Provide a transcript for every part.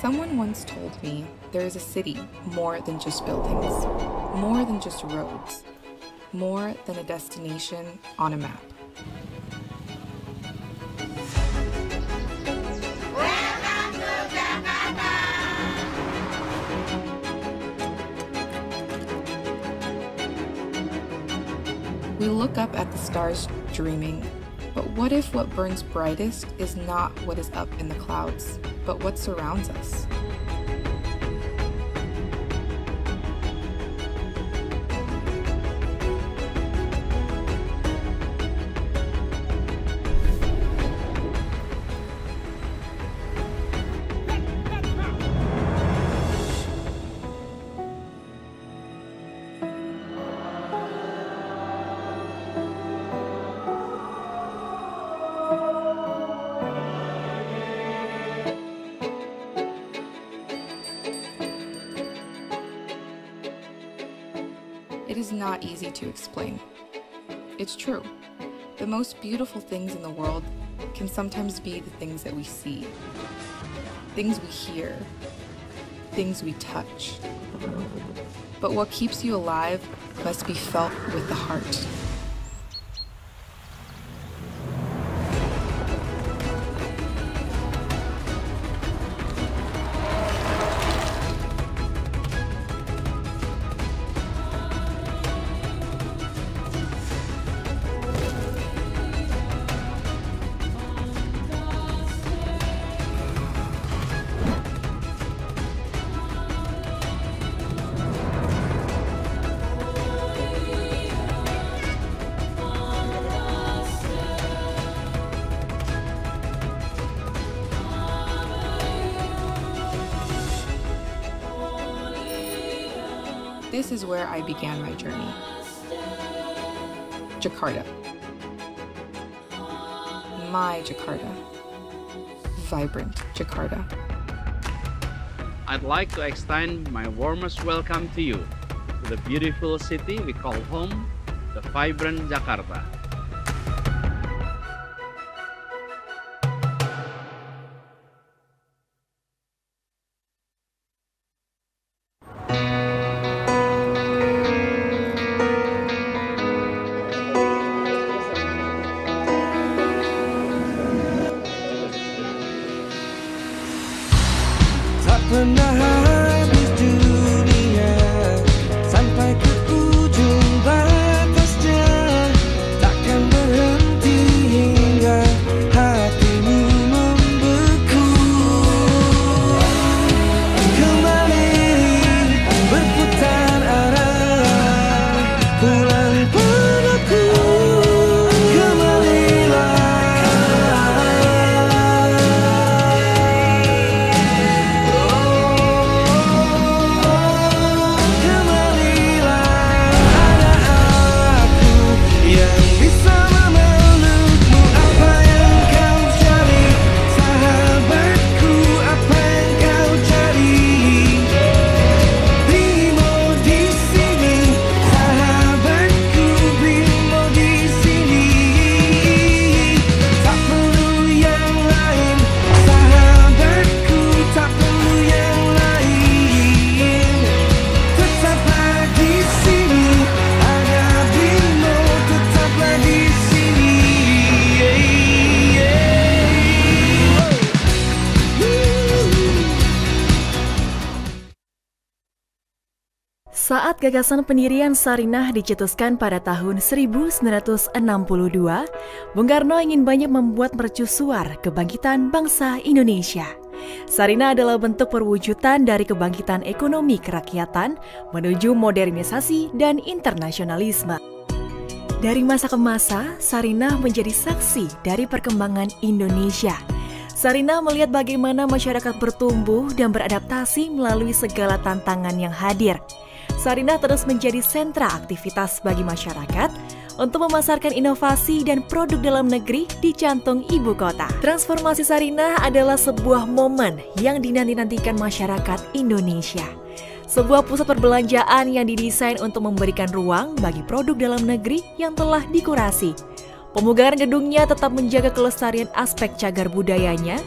Someone once told me there is a city more than just buildings, more than just roads, more than a destination on a map. We look up at the stars dreaming, but what if what burns brightest is not what is up in the clouds, but what surrounds us? It is not easy to explain. It's true. The most beautiful things in the world can sometimes be the things that we see, things we hear, things we touch. But what keeps you alive must be felt with the heart. This is where I began my journey. Jakarta. My Jakarta. Vibrant Jakarta. I'd like to extend my warmest welcome to you, to the beautiful city we call home, the vibrant Jakarta. Pernah habis dunia sampai ke ujung batasnya, takkan berhenti hingga hatimu membeku. Kembali berputar arah, pulang padaku. Saat gagasan pendirian Sarinah dicetuskan pada tahun 1962, Bung Karno ingin banyak membuat mercusuar kebangkitan bangsa Indonesia. Sarinah adalah bentuk perwujudan dari kebangkitan ekonomi kerakyatan menuju modernisasi dan internasionalisme. Dari masa ke masa, Sarinah menjadi saksi dari perkembangan Indonesia. Sarinah melihat bagaimana masyarakat bertumbuh dan beradaptasi melalui segala tantangan yang hadir. Sarinah terus menjadi sentra aktivitas bagi masyarakat untuk memasarkan inovasi dan produk dalam negeri di jantung ibu kota. Transformasi Sarinah adalah sebuah momen yang dinanti-nantikan masyarakat Indonesia. Sebuah pusat perbelanjaan yang didesain untuk memberikan ruang bagi produk dalam negeri yang telah dikurasi. Pemugaran gedungnya tetap menjaga kelestarian aspek cagar budayanya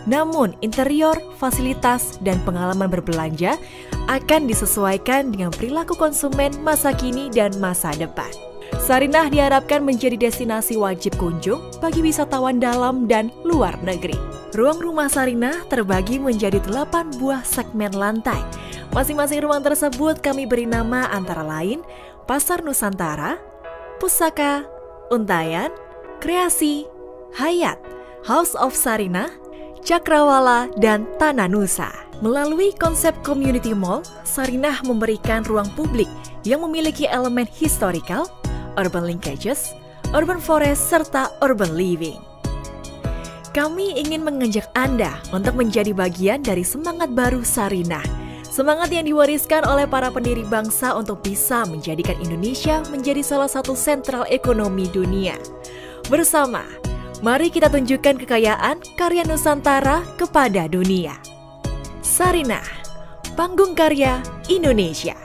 Namun, interior, fasilitas, dan pengalaman berbelanja akan disesuaikan dengan perilaku konsumen masa kini dan masa depan. Sarinah diharapkan menjadi destinasi wajib kunjung bagi wisatawan dalam dan luar negeri. Ruang rumah Sarinah terbagi menjadi 8 buah segmen lantai. Masing-masing ruang tersebut kami beri nama antara lain Pasar Nusantara, Pusaka, Untayan, Kreasi, Hayat, House of Sarinah, Cakrawala, dan Tanah Nusa. Melalui konsep community mall, Sarinah memberikan ruang publik yang memiliki elemen historical, urban linkages, urban forest, serta urban living. Kami ingin mengajak Anda untuk menjadi bagian dari semangat baru Sarinah. Semangat yang diwariskan oleh para pendiri bangsa untuk bisa menjadikan Indonesia menjadi salah satu sentral ekonomi dunia. Bersama, mari kita tunjukkan kekayaan karya Nusantara kepada dunia. Sarinah, panggung karya Indonesia.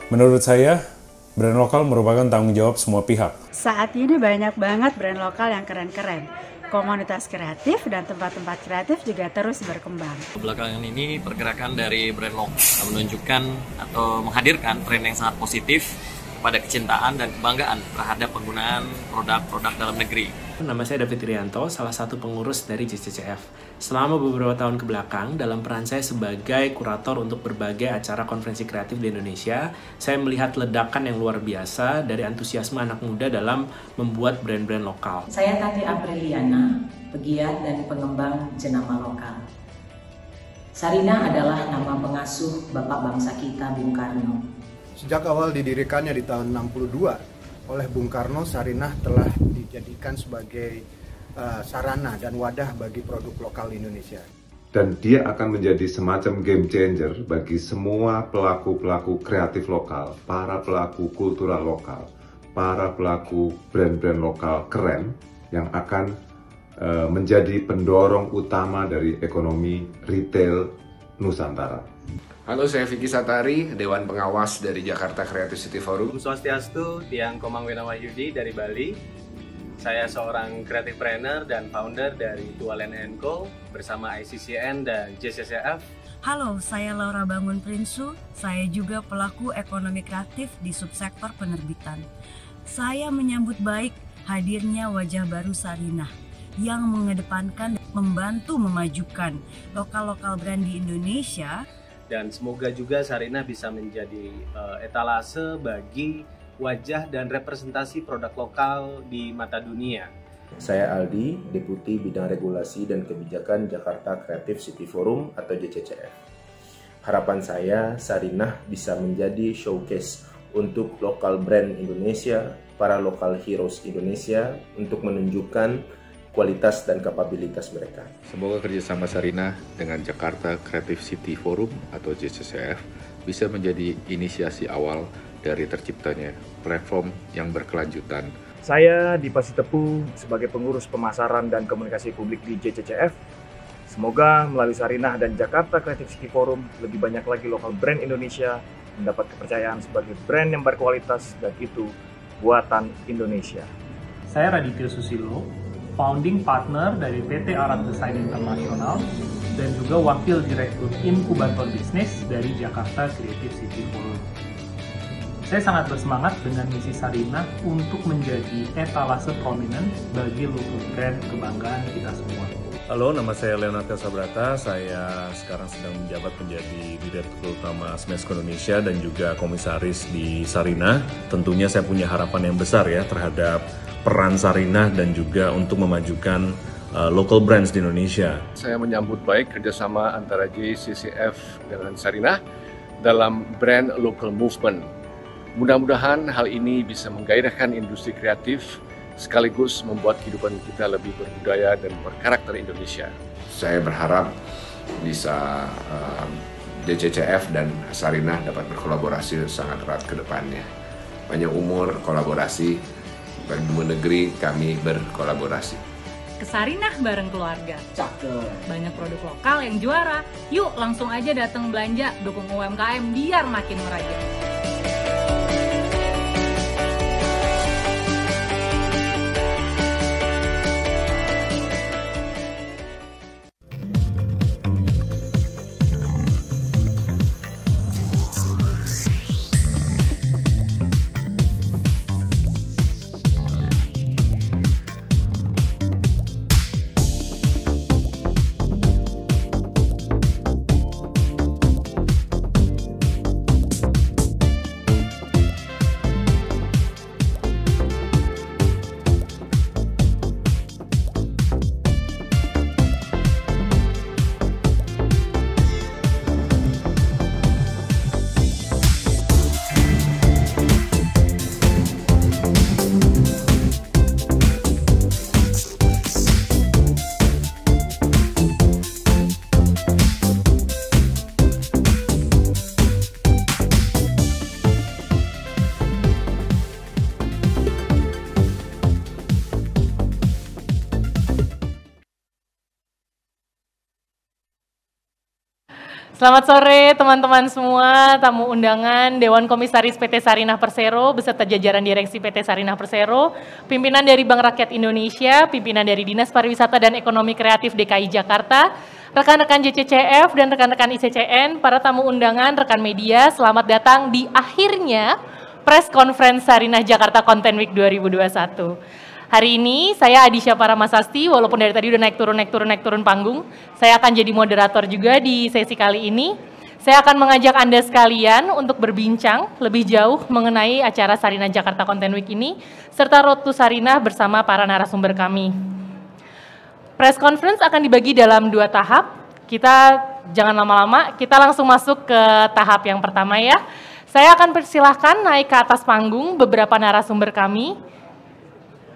Menurut saya, brand lokal merupakan tanggung jawab semua pihak. Saat ini banyak banget brand lokal yang keren-keren. Komunitas kreatif dan tempat-tempat kreatif juga terus berkembang. Belakangan ini pergerakan dari brand lokal menunjukkan atau menghadirkan tren yang sangat positif kepada kecintaan dan kebanggaan terhadap penggunaan produk-produk dalam negeri. Nama saya David Irianto, salah satu pengurus dari JCCF. Selama beberapa tahun kebelakang, dalam peran saya sebagai kurator untuk berbagai acara konferensi kreatif di Indonesia, saya melihat ledakan yang luar biasa dari antusiasme anak muda dalam membuat brand-brand lokal. Saya Tati Apriliana, pegiat dan pengembang jenama lokal. Sarinah adalah nama pengasuh Bapak bangsa kita, Bung Karno. Sejak awal didirikannya di tahun 62, oleh Bung Karno, Sarinah telah dijadikan sebagai sarana dan wadah bagi produk lokal Indonesia. Dan dia akan menjadi semacam game changer bagi semua pelaku-pelaku kreatif lokal, para pelaku kultural lokal, para pelaku brand-brand lokal keren yang akan menjadi pendorong utama dari ekonomi retail Nusantara. Halo, saya Vicky Satari, Dewan Pengawas dari Jakarta Creative City Forum. Swastiastu, Tiang Komang Winawahyudi dari Bali. Saya seorang creative planner dan founder dari Tualen & Co bersama ICCN dan JCCF. Halo, saya Laura Bangun Prinsu. Saya juga pelaku ekonomi kreatif di subsektor penerbitan. Saya menyambut baik hadirnya wajah baru Sarinah yang mengedepankan dan membantu memajukan lokal-lokal brand di Indonesia. Dan semoga juga Sarinah bisa menjadi etalase bagi wajah dan representasi produk lokal di mata dunia. Saya Aldi, Deputi Bidang Regulasi dan Kebijakan Jakarta Creative City Forum atau JCCF. Harapan saya, Sarinah bisa menjadi showcase untuk lokal brand Indonesia, para lokal heroes Indonesia untuk menunjukkan kualitas dan kapabilitas mereka. Semoga kerjasama Sarinah dengan Jakarta Creative City Forum atau JCCF bisa menjadi inisiasi awal dari terciptanya platform yang berkelanjutan. Saya Dipa Sitepu sebagai pengurus pemasaran dan komunikasi publik di JCCF. Semoga melalui Sarinah dan Jakarta Creative City Forum lebih banyak lagi lokal brand Indonesia mendapat kepercayaan sebagai brand yang berkualitas dan itu buatan Indonesia. Saya Raditya Susilo, founding partner dari PT Arat Desain Internasional dan juga wakil direktur inkubator bisnis dari Jakarta Creative City Forum. Saya sangat bersemangat dengan misi Sarinah untuk menjadi etalase prominent bagi local brand kebanggaan kita semua. Halo, nama saya Leonardo Sabrata. Saya sekarang sedang menjabat menjadi Direktur Utama Smesco Indonesia dan juga komisaris di Sarinah. Tentunya saya punya harapan yang besar ya terhadap peran Sarinah dan juga untuk memajukan local brands di Indonesia. Saya menyambut baik kerjasama antara JCCF dengan Sarinah dalam brand local movement. Mudah-mudahan hal ini bisa menggairahkan industri kreatif sekaligus membuat kehidupan kita lebih berbudaya dan berkarakter Indonesia. Saya berharap bisa JCCF dan Sarinah dapat berkolaborasi sangat erat ke depannya. Panjang umur kolaborasi, bagi dua negeri kami berkolaborasi. Ke Sarinah bareng keluarga. Cakep. Banyak produk lokal yang juara. Yuk langsung aja datang belanja, dukung UMKM biar makin meraja. Selamat sore teman-teman semua, tamu undangan Dewan Komisaris PT Sarinah Persero beserta jajaran Direksi PT Sarinah Persero, pimpinan dari Bank Rakyat Indonesia, pimpinan dari Dinas Pariwisata dan Ekonomi Kreatif DKI Jakarta, rekan-rekan JCCF dan rekan-rekan ICCN, para tamu undangan, rekan media, selamat datang di akhirnya Press Conference Sarinah Jakarta Content Week 2021. Hari ini saya Adisha Paramasasti, walaupun dari tadi udah naik turun panggung, saya akan jadi moderator juga di sesi kali ini. Saya akan mengajak Anda sekalian untuk berbincang lebih jauh mengenai acara Sarinah Jakarta Content Week ini, serta Road to Sarinah bersama para narasumber kami. Press Conference akan dibagi dalam 2 tahap. Kita jangan lama-lama, kita langsung masuk ke tahap yang pertama ya. Saya akan persilahkan naik ke atas panggung beberapa narasumber kami.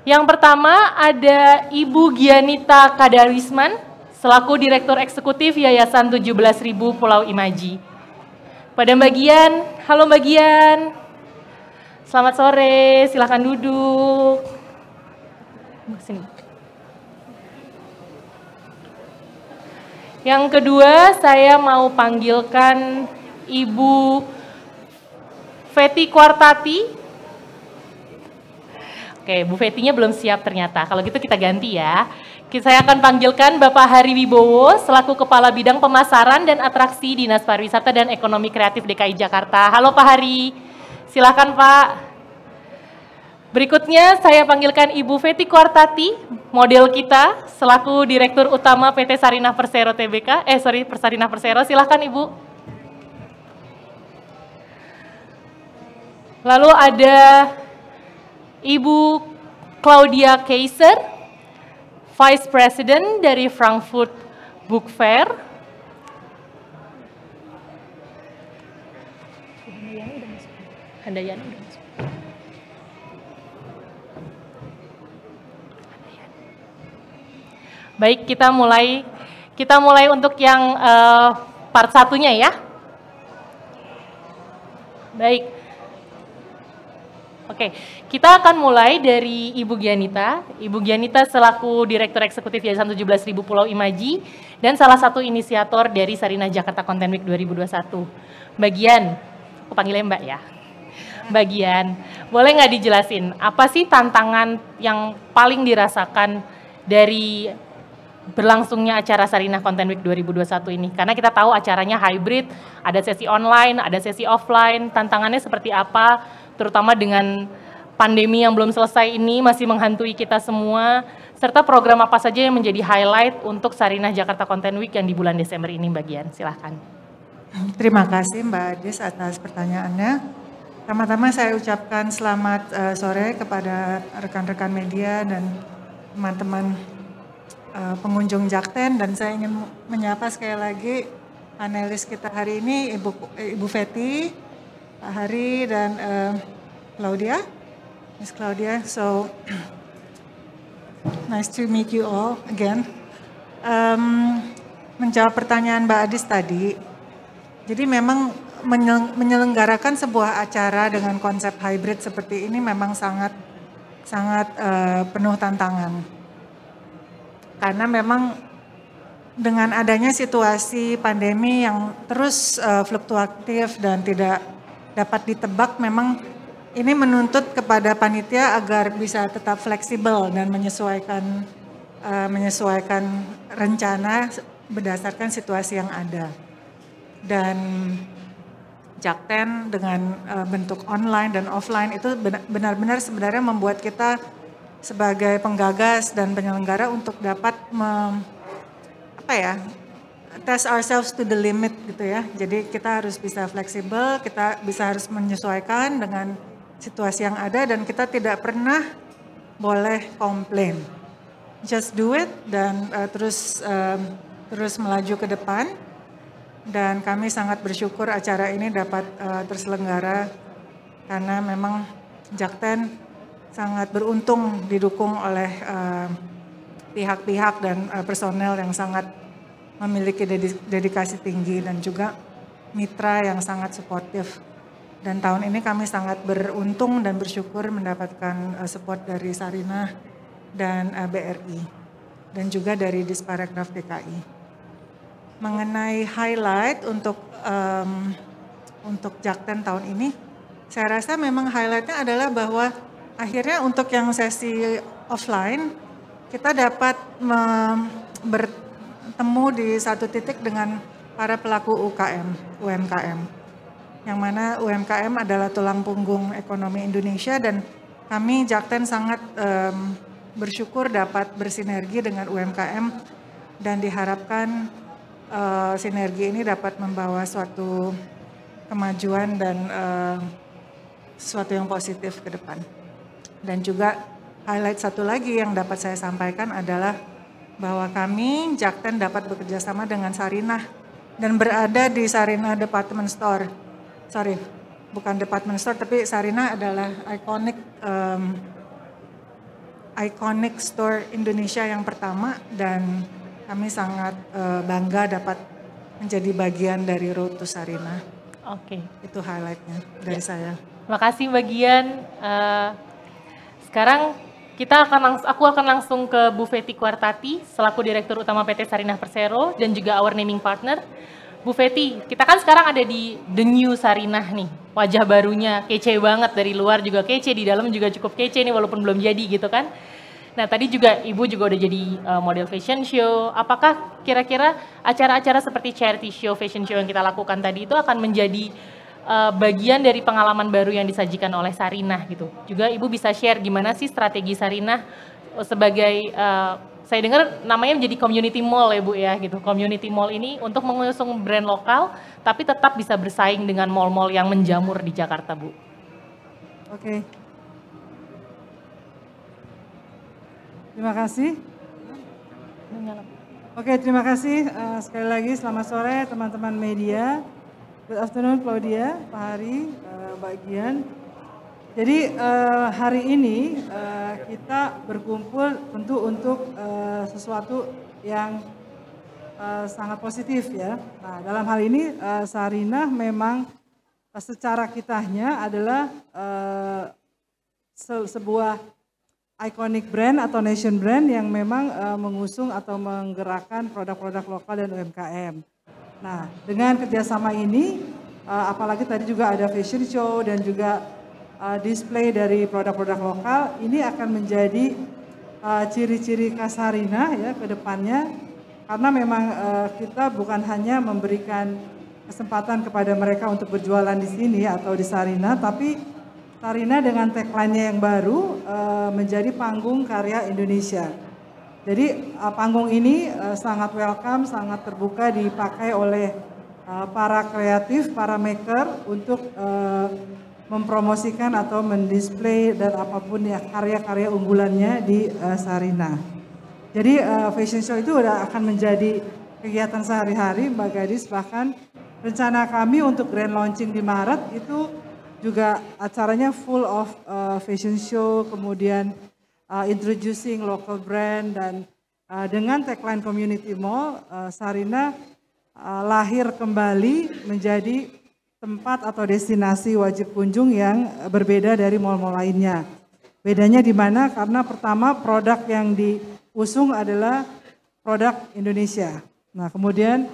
Yang pertama ada Ibu Gianita Kadarisman, selaku Direktur Eksekutif Yayasan 17.000 Pulau Imaji. Pada Mbak Gian, halo Mbak Gian. Selamat sore, silakan duduk. Sini. Yang kedua, saya mau panggilkan Ibu Feti Kwartati. Oke, Bu Fetinya belum siap ternyata. Kalau gitu kita ganti ya. Saya akan panggilkan Bapak Hari Wibowo selaku Kepala Bidang Pemasaran dan Atraksi Dinas Pariwisata dan Ekonomi Kreatif DKI Jakarta. Halo Pak Hari, silakan Pak. Berikutnya saya panggilkan Ibu Feti Kwartati, model kita selaku Direktur Utama PT Sarinah Persero Tbk. Sarinah Persero, silakan Ibu. Lalu ada Ibu Claudia Kaiser, Vice President dari Frankfurt Book Fair. Handayani udah masuk. Baik, kita mulai untuk yang part satunya ya. Baik. Oke, kita akan mulai dari Ibu Gianita. Ibu Gianita selaku Direktur Eksekutif Yayasan 17.000 Pulau Imaji dan salah satu inisiator dari Sarinah Jakarta Content Week 2021. Mbak Gian, aku panggilnya Mbak ya. Mbak Gian, boleh nggak dijelasin apa sih tantangan yang paling dirasakan dari berlangsungnya acara Sarinah Content Week 2021 ini? Karena kita tahu acaranya hybrid, ada sesi online, ada sesi offline. Tantangannya seperti apa? Terutama dengan pandemi yang belum selesai ini masih menghantui kita semua, serta program apa saja yang menjadi highlight untuk Sarinah Jakarta Content Week yang di bulan Desember ini, Mbak Gian. Silahkan. Terima kasih Mbak Adis atas pertanyaannya. Pertama-tama saya ucapkan selamat sore kepada rekan-rekan media dan teman-teman pengunjung Jakten, dan saya ingin menyapa sekali lagi panelis kita hari ini, Ibu Feti, Pak Hari, dan Claudia, Miss Claudia. So nice to meet you all again. Menjawab pertanyaan Mbak Adis tadi, jadi memang menyelenggarakan sebuah acara dengan konsep hybrid seperti ini memang sangat penuh tantangan. Karena memang dengan adanya situasi pandemi yang terus fluktuatif dan tidak dapat ditebak, memang ini menuntut kepada panitia agar bisa tetap fleksibel dan menyesuaikan rencana berdasarkan situasi yang ada. Dan Jakten dengan bentuk online dan offline itu benar-benar sebenarnya membuat kita sebagai penggagas dan penyelenggara untuk dapat test ourselves to the limit gitu ya. Jadi kita harus bisa fleksibel, kita harus menyesuaikan dengan situasi yang ada, dan kita tidak pernah boleh komplain. Just do it dan terus melaju ke depan. Dan kami sangat bersyukur acara ini dapat terselenggara karena memang Jakten sangat beruntung didukung oleh pihak-pihak dan personel yang sangat memiliki dedikasi tinggi dan juga mitra yang sangat suportif. Dan tahun ini kami sangat beruntung dan bersyukur mendapatkan support dari Sarinah dan BRI dan juga dari Disparekraf DKI. mengenai highlight untuk Jakten tahun ini, saya rasa memang highlightnya adalah bahwa akhirnya untuk yang sesi offline kita dapat bertemu di satu titik dengan para pelaku UMKM, yang mana UMKM adalah tulang punggung ekonomi Indonesia dan kami Jakten sangat bersyukur dapat bersinergi dengan UMKM dan diharapkan sinergi ini dapat membawa suatu kemajuan dan sesuatu yang positif ke depan. Dan juga highlight satu lagi yang dapat saya sampaikan adalah bahwa kami Jakten dapat bekerja sama dengan Sarinah dan berada di Sarinah Department Store. Sorry, bukan department store, tapi Sarinah adalah iconic store Indonesia yang pertama dan kami sangat bangga dapat menjadi bagian dari Road to Sarinah. Oke. Itu highlightnya dari saya. Makasih bagian. Sekarang aku akan langsung ke Bu Feti Kwartati selaku Direktur Utama PT Sarinah Persero dan juga our naming partner. Bu Feti, kita kan sekarang ada di The New Sarinah nih, wajah barunya kece banget, dari luar juga kece, di dalam juga cukup kece nih walaupun belum jadi gitu kan. Nah tadi juga Ibu juga udah jadi model fashion show, apakah kira-kira acara-acara seperti charity show, fashion show yang kita lakukan tadi itu akan menjadi bagian dari pengalaman baru yang disajikan oleh Sarinah gitu. Juga Ibu bisa share gimana sih strategi Sarinah sebagai saya dengar namanya menjadi community mall ya Bu ya gitu. Community mall ini untuk mengusung brand lokal tapi tetap bisa bersaing dengan mall-mall yang menjamur di Jakarta Bu. Oke. Terima kasih. Oke, terima kasih sekali lagi. Selamat sore teman-teman media. Good afternoon Claudia, Pak Hari, Mbak Gian. Jadi hari ini kita berkumpul tentu untuk sesuatu yang sangat positif ya. Nah, dalam hal ini Sarinah memang secara kitanya adalah sebuah iconic brand atau nation brand yang memang mengusung atau menggerakkan produk-produk lokal dan UMKM. Nah, dengan kerjasama ini, apalagi tadi juga ada fashion show dan juga display dari produk-produk lokal, ini akan menjadi ciri-ciri khas Sarinah ya ke depannya, karena memang kita bukan hanya memberikan kesempatan kepada mereka untuk berjualan di sini atau di Sarinah, tapi Sarinah dengan tagline-nya yang baru menjadi panggung karya Indonesia. Jadi panggung ini sangat welcome, sangat terbuka dipakai oleh para kreatif, para maker untuk mempromosikan atau mendisplay dan apapun ya karya-karya unggulannya di Sarinah. Jadi fashion show itu udah akan menjadi kegiatan sehari-hari Mbak Gadis, bahkan rencana kami untuk grand launching di Maret itu juga acaranya full of fashion show, kemudian introducing local brand, dan dengan tagline Community Mall, Sarinah lahir kembali menjadi tempat atau destinasi wajib kunjung yang berbeda dari mall-mall lainnya. Bedanya di mana? Karena pertama produk yang diusung adalah produk Indonesia. Nah kemudian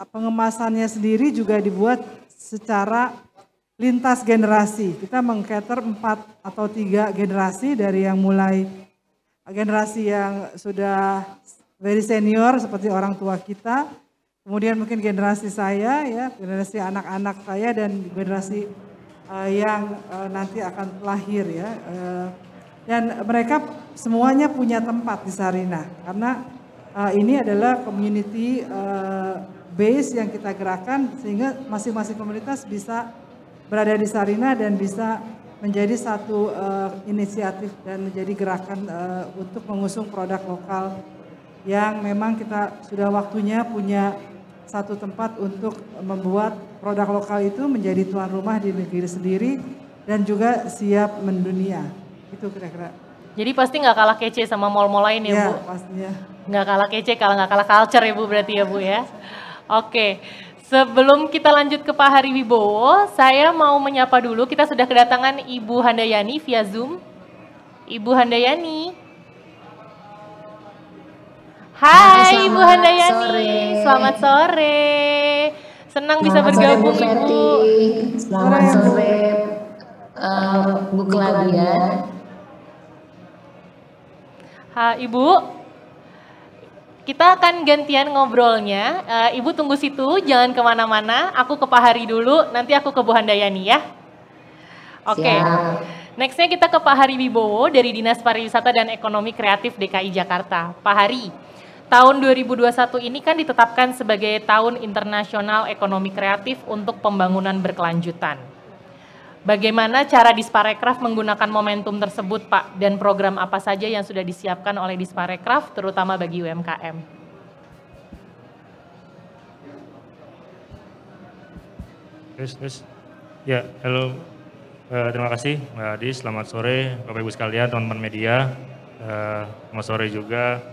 pengemasannya sendiri juga dibuat secara lintas generasi. Kita meng-cater 4 atau 3 generasi, dari yang mulai generasi yang sudah very senior seperti orang tua kita, kemudian mungkin generasi saya ya, generasi anak-anak saya, dan generasi yang nanti akan lahir ya. Dan mereka semuanya punya tempat di Sarinah karena ini adalah community base yang kita gerakkan sehingga masing-masing komunitas bisa berada di Sarinah dan bisa menjadi satu inisiatif dan menjadi gerakan untuk mengusung produk lokal yang memang kita sudah waktunya punya satu tempat untuk membuat produk lokal itu menjadi tuan rumah di negeri sendiri dan juga siap mendunia. Itu kira-kira. Jadi pasti nggak kalah kece sama mall-mall lain ya, Bu? Pastinya. Nggak kalah kece, kalau nggak kalah culture ya Bu berarti ya Bu ya. Oke, sebelum kita lanjut ke Pak Hari Wibowo, saya mau menyapa dulu, kita sudah kedatangan Ibu Handayani via Zoom. Ibu Handayani. Hai Ibu Handayani, selamat sore. Senang bisa bergabung Ibu. Selamat sore Bu Claudia. Ibu, kita akan gantian ngobrolnya. Ibu tunggu situ, jangan kemana-mana. Aku ke Pak Hari dulu, nanti aku ke Bu Handayani ya. Oke. Nextnya kita ke Pak Hari Wibowo dari Dinas Pariwisata dan Ekonomi Kreatif DKI Jakarta. Pak Hari, tahun 2021 ini kan ditetapkan sebagai Tahun Internasional Ekonomi Kreatif untuk Pembangunan Berkelanjutan. Bagaimana cara Disparekraf menggunakan momentum tersebut, Pak? Dan program apa saja yang sudah disiapkan oleh Disparekraf, terutama bagi UMKM? Terus. Ya, halo. Terima kasih Mbak Adi, selamat sore Bapak Ibu sekalian, teman-teman media. Selamat sore juga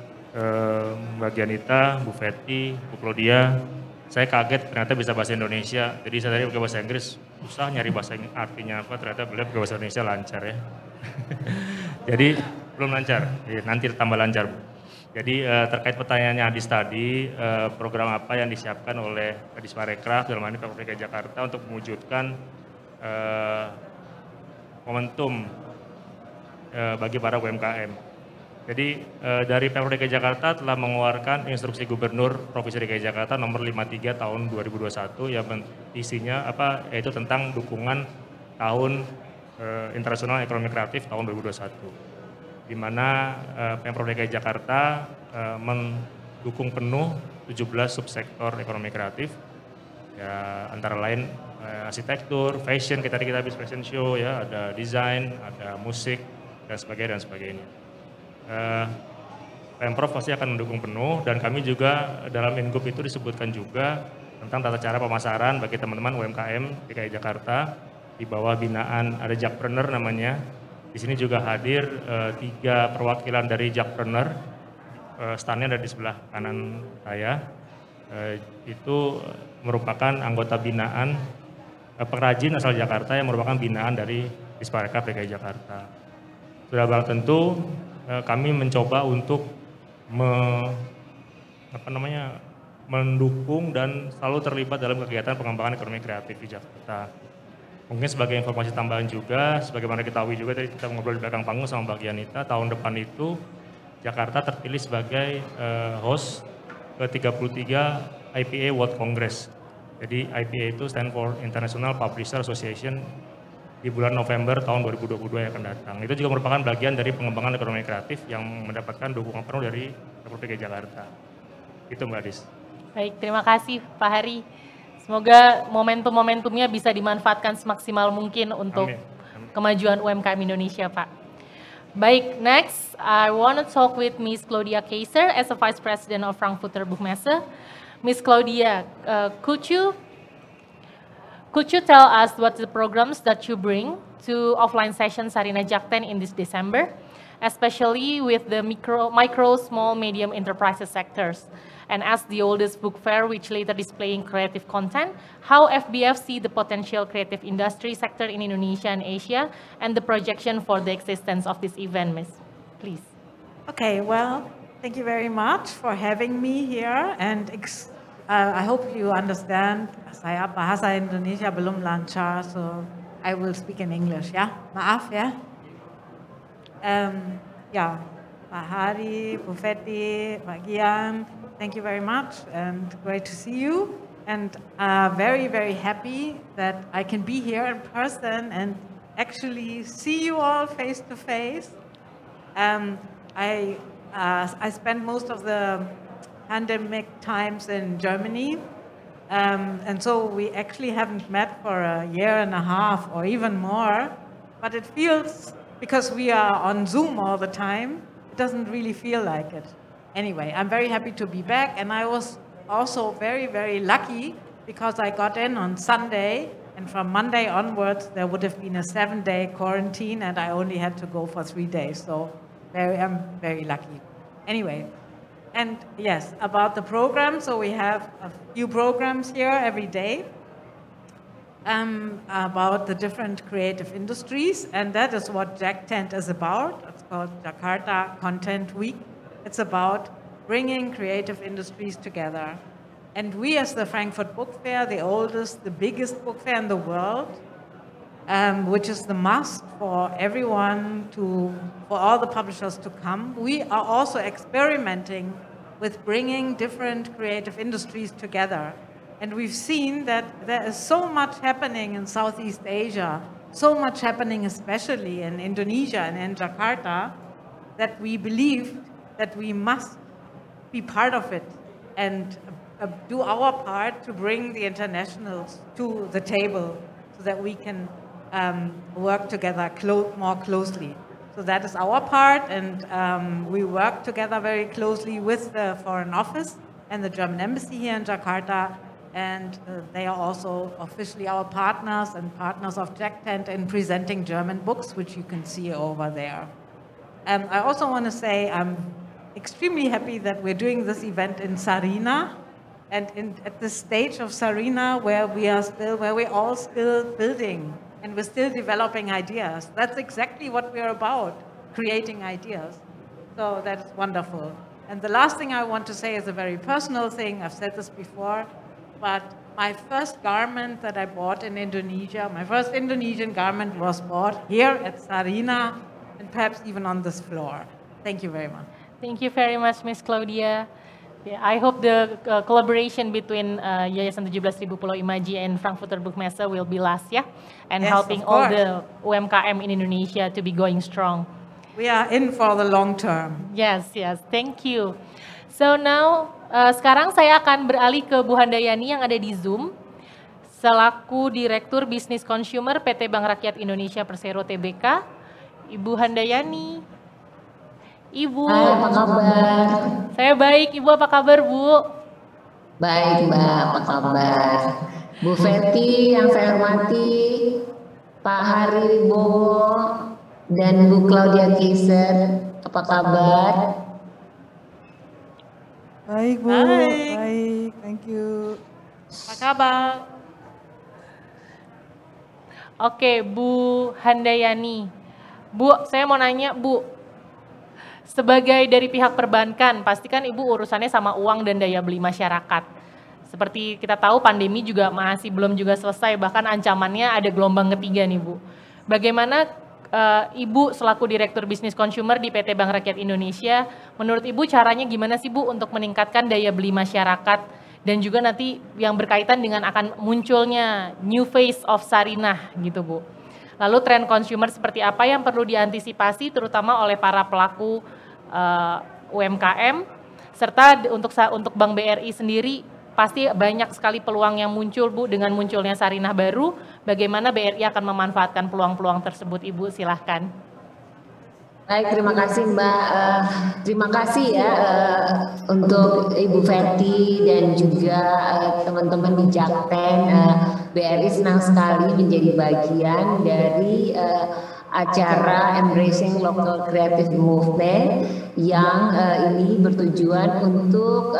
Mbak Gianita, Bu Feti, Bu Claudia. Saya kaget ternyata bisa bahasa Indonesia, jadi saya tadi pakai bahasa Inggris, susah nyari bahasa artinya apa, ternyata beliau pakai bahasa Indonesia lancar ya. Jadi belum lancar, nanti tambah lancar Bu. Jadi terkait pertanyaannya Adis tadi, program apa yang disiapkan oleh Disparekraf dalam hal ini Pemprov DKI Jakarta untuk mewujudkan momentum bagi para UMKM. Jadi dari Pemprov DKI Jakarta telah mengeluarkan instruksi Gubernur Provinsi DKI Jakarta nomor 53 tahun 2021 yang isinya yaitu tentang dukungan tahun internasional ekonomi kreatif tahun 2021. Di mana Pemprov DKI Jakarta mendukung penuh 17 subsektor ekonomi kreatif. Ya, antara lain arsitektur, fashion, kita habis fashion show ya, ada desain, ada musik dan sebagainya. Pemprov pasti akan mendukung penuh dan kami juga dalam Inggup itu disebutkan juga tentang tata cara pemasaran bagi teman-teman UMKM DKI Jakarta di bawah binaan ada Jakpreneur namanya. Di sini juga hadir 3 perwakilan dari Jakpreneur, standnya ada di sebelah kanan saya. Itu merupakan anggota binaan pengrajin asal Jakarta yang merupakan binaan dari Disparekraf DKI Jakarta. Sudah barang tentu kami mencoba untuk mendukung dan selalu terlibat dalam kegiatan pengembangan ekonomi kreatif di Jakarta. Mungkin sebagai informasi tambahan juga, sebagaimana kita tahu juga tadi kita ngobrol di belakang panggung sama Mbak Gianita, tahun depan itu Jakarta terpilih sebagai host ke-33 IPA World Congress. Jadi IPA itu stand for International Publisher Association di bulan November tahun 2022 yang akan datang. Itu juga merupakan bagian dari pengembangan ekonomi kreatif yang mendapatkan dukungan penuh dari Pemprov DKI Jakarta. Itu Mbak Adis. Baik, terima kasih Pak Hari. Semoga momentum-momentumnya bisa dimanfaatkan semaksimal mungkin untuk kemajuan UMKM Indonesia, Pak. Baik, next I want to talk with Ms. Claudia Kaiser as a Vice President of Frankfurter Buchmesse. Ms. Claudia, could you tell us what the programs that you bring to offline session Sarina Jakten in this December, especially with the micro, small, medium enterprises sectors? And as the oldest book fair which later displaying creative content, how FBF see the potential creative industry sector in Indonesia and Asia and the projection for the existence of this event, Ms. Please. Okay, well, thank you very much for having me here, and I hope you understand, saya bahasa Indonesia belum lancar, so I will speak in English, ya. Maaf ya. Ya, Pak Hari, Bu Feti, Pak Gian, thank you very much, and great to see you. And very, very happy that I can be here in person and actually see you all face to face. I spent most of the pandemic times in Germany, and so we actually haven't met for a year and a half or even more, but it feels, because we are on Zoom all the time, it doesn't really feel like it. Anyway, I'm very happy to be back, and I was also very, very lucky because I got in on Sunday, and from Monday onwards there would have been a 7-day quarantine, and I only had to go for 3 days, so I'm very lucky. Anyway. And yes, about the program, so we have a few programs here every day about the different creative industries, and that is what JAC Tent is about. It's called Jakarta Content Week. It's about bringing creative industries together. And we as the Frankfurt Book Fair, the oldest, the biggest book fair in the world, which is the must for everyone for all the publishers to come. We are also experimenting with bringing different creative industries together. And we've seen that there is so much happening in Southeast Asia, so much happening especially in Indonesia and in Jakarta, that we believe that we must be part of it and do our part to bring the internationals to the table so that we can work together more closely. So that is our part, and we work together very closely with the Foreign Office and the German Embassy here in Jakarta, and they are also officially our partners and partners of Jack Tent in presenting German books, which you can see over there. I also want to say I'm extremely happy that we're doing this event in Sarina, and at the stage of Sarina where we're all still building and we're still developing ideas. That's exactly what we're about, creating ideas. So that's wonderful. And the last thing I want to say is a very personal thing. I've said this before, but my first garment that I bought in Indonesia, my first Indonesian garment was bought here at Sarina and perhaps even on this floor. Thank you very much. Thank you very much, Ms. Claudia. Yeah, I hope the collaboration between Yayasan 17.000 Pulau Imaji and Frankfurter Buchmesse will be last, yeah? And yes, helping all the UMKM in Indonesia to be going strong. We are in for the long term. Yes, yes. Thank you. So now, sekarang saya akan beralih ke Bu Handayani yang ada di Zoom, selaku Direktur Bisnis Consumer PT Bank Rakyat Indonesia Persero Tbk. Ibu Handayani. Ibu. Hai, apa kabar? Saya baik, Ibu apa kabar, Bu? Baik, Mbak, apa kabar? Bu Feti yang saya hormati, Pak Hari Wibowo, dan Bu Claudia Keiser, apa kabar? Baik, Bu. Baik, thank you. Apa kabar? Oke, Bu Handayani. Bu, saya mau nanya, Bu. Sebagai dari pihak perbankan, pastikan Ibu urusannya sama uang dan daya beli masyarakat. Seperti kita tahu pandemi juga masih belum juga selesai, bahkan ancamannya ada gelombang ketiga nih Bu. Bagaimana Ibu selaku Direktur Bisnis Consumer di PT Bank Rakyat Indonesia, menurut Ibu caranya gimana sih Bu untuk meningkatkan daya beli masyarakat dan juga nanti yang berkaitan dengan akan munculnya new face of Sarinah gitu Bu. Lalu tren consumer seperti apa yang perlu diantisipasi terutama oleh para pelaku UMKM, serta untuk Bank BRI sendiri pasti banyak sekali peluang yang muncul Bu dengan munculnya Sarinah baru. Bagaimana BRI akan memanfaatkan peluang-peluang tersebut, Ibu? Silahkan. Baik, terima kasih Mbak. Terima kasih ya untuk Ibu Feti dan juga teman-teman di Jakten. BRI senang sekali menjadi bagian dari acara Embracing Local Creative Movement yang ini bertujuan untuk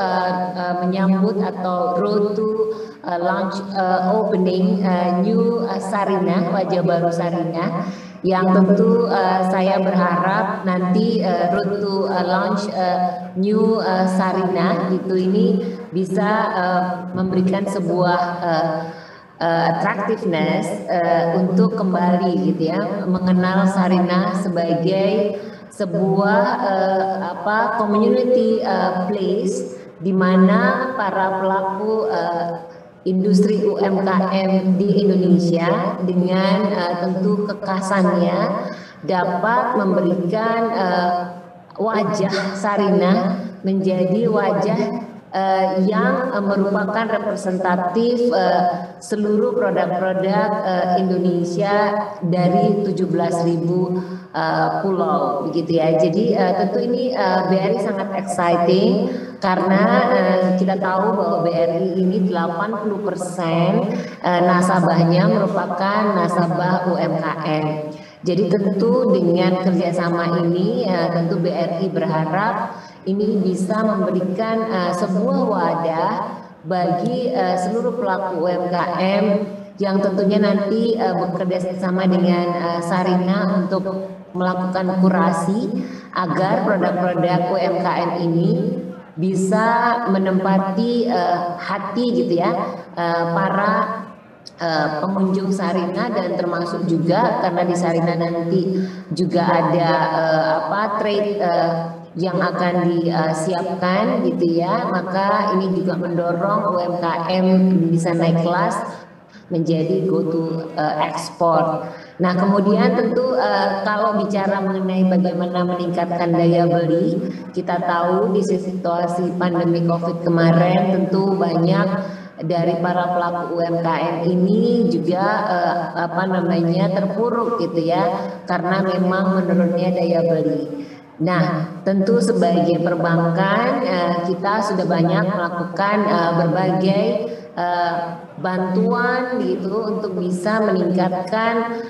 menyambut atau road to launch opening new Sarinah, wajah baru Sarinah, yang tentu saya berharap nanti road to launch new Sarinah gitu ini bisa memberikan sebuah attractiveness untuk kembali gitu ya, mengenal Sarinah sebagai sebuah community place di mana para pelaku industri UMKM di Indonesia dengan tentu kekhasannya dapat memberikan wajah Sarinah menjadi wajah yang merupakan representatif seluruh produk-produk Indonesia dari 17.000 pulau begitu ya. Jadi tentu ini BRI sangat exciting karena kita tahu bahwa BRI ini 80% nasabahnya merupakan nasabah UMKM. Jadi tentu dengan kerjasama ini tentu BRI berharap ini bisa memberikan sebuah wadah bagi seluruh pelaku UMKM yang tentunya nanti bekerja sama dengan Sarinah untuk melakukan kurasi agar produk-produk UMKM ini bisa menempati hati gitu ya para pengunjung Sarinah, dan termasuk juga karena di Sarinah nanti juga ada trade yang akan disiapkan gitu ya, maka ini juga mendorong UMKM bisa naik kelas menjadi go to export. Nah kemudian tentu kalau bicara mengenai bagaimana meningkatkan daya beli, kita tahu di situasi pandemi COVID kemarin tentu banyak dari para pelaku UMKM ini juga terpuruk gitu ya, karena memang menurunnya daya beli. Nah, tentu sebagai perbankan kita sudah banyak melakukan berbagai bantuan gitu untuk bisa meningkatkan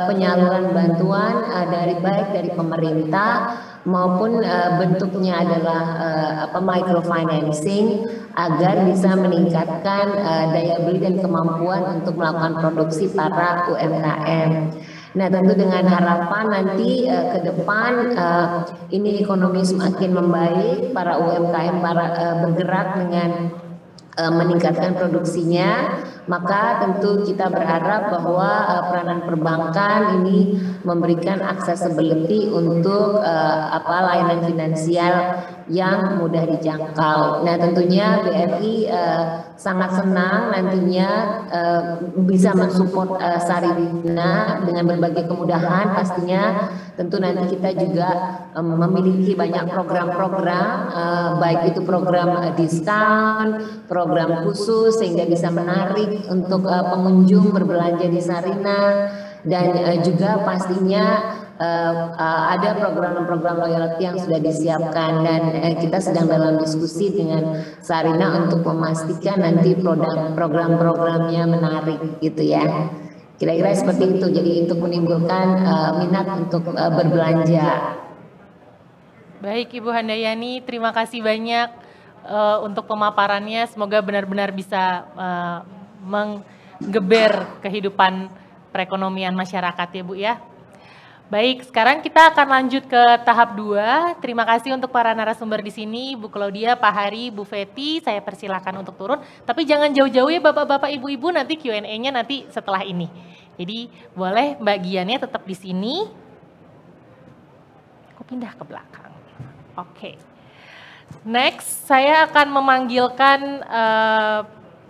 penyaluran bantuan baik dari pemerintah maupun bentuknya adalah microfinancing agar bisa meningkatkan daya beli dan kemampuan untuk melakukan produksi para UMKM. Nah tentu dengan harapan nanti ke depan ini ekonomi semakin membaik, para UMKM bergerak dengan meningkatkan produksinya, maka tentu kita berharap bahwa peranan perbankan ini memberikan accessibility untuk layanan finansial yang mudah dijangkau. Nah tentunya BRI sangat senang nantinya bisa mensupport Sarinah dengan berbagai kemudahan. Pastinya tentu nanti kita juga memiliki banyak program-program, baik itu program diskon, program khusus sehingga bisa menarik untuk pengunjung berbelanja di Sarinah, dan juga pastinya ada program-program loyalty yang sudah disiapkan, dan kita sedang dalam diskusi dengan Sarinah untuk memastikan nanti program-programnya menarik gitu ya. Kira-kira seperti itu, jadi untuk menimbulkan minat untuk berbelanja. Baik Ibu Handayani, terima kasih banyak untuk pemaparannya. Semoga benar-benar bisa menggeber kehidupan perekonomian masyarakat ya Bu ya. Baik, sekarang kita akan lanjut ke tahap 2. Terima kasih untuk para narasumber di sini, Bu Claudia, Pak Hari, Bu Feti. Saya persilakan untuk turun. Tapi jangan jauh-jauh ya Bapak-bapak, Ibu-ibu, nanti Q&A-nya nanti setelah ini. Jadi boleh bagiannya tetap di sini. Aku pindah ke belakang. Oke. Next, saya akan memanggilkan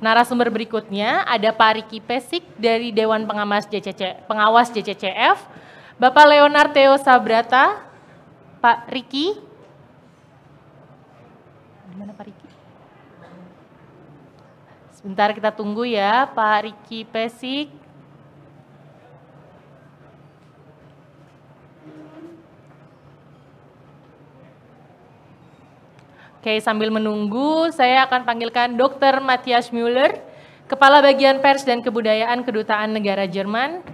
narasumber berikutnya. Ada Pak Riki Pesik dari Dewan Pengawas JCCF. Bapak Leonard Theo Sabrata, Pak Riki. Di mana Pak Riki? Sebentar kita tunggu ya, Pak Riki Pesik. Oke, sambil menunggu, saya akan panggilkan Dr. Matthias Müller, Kepala Bagian Pers dan Kebudayaan Kedutaan Negara Jerman.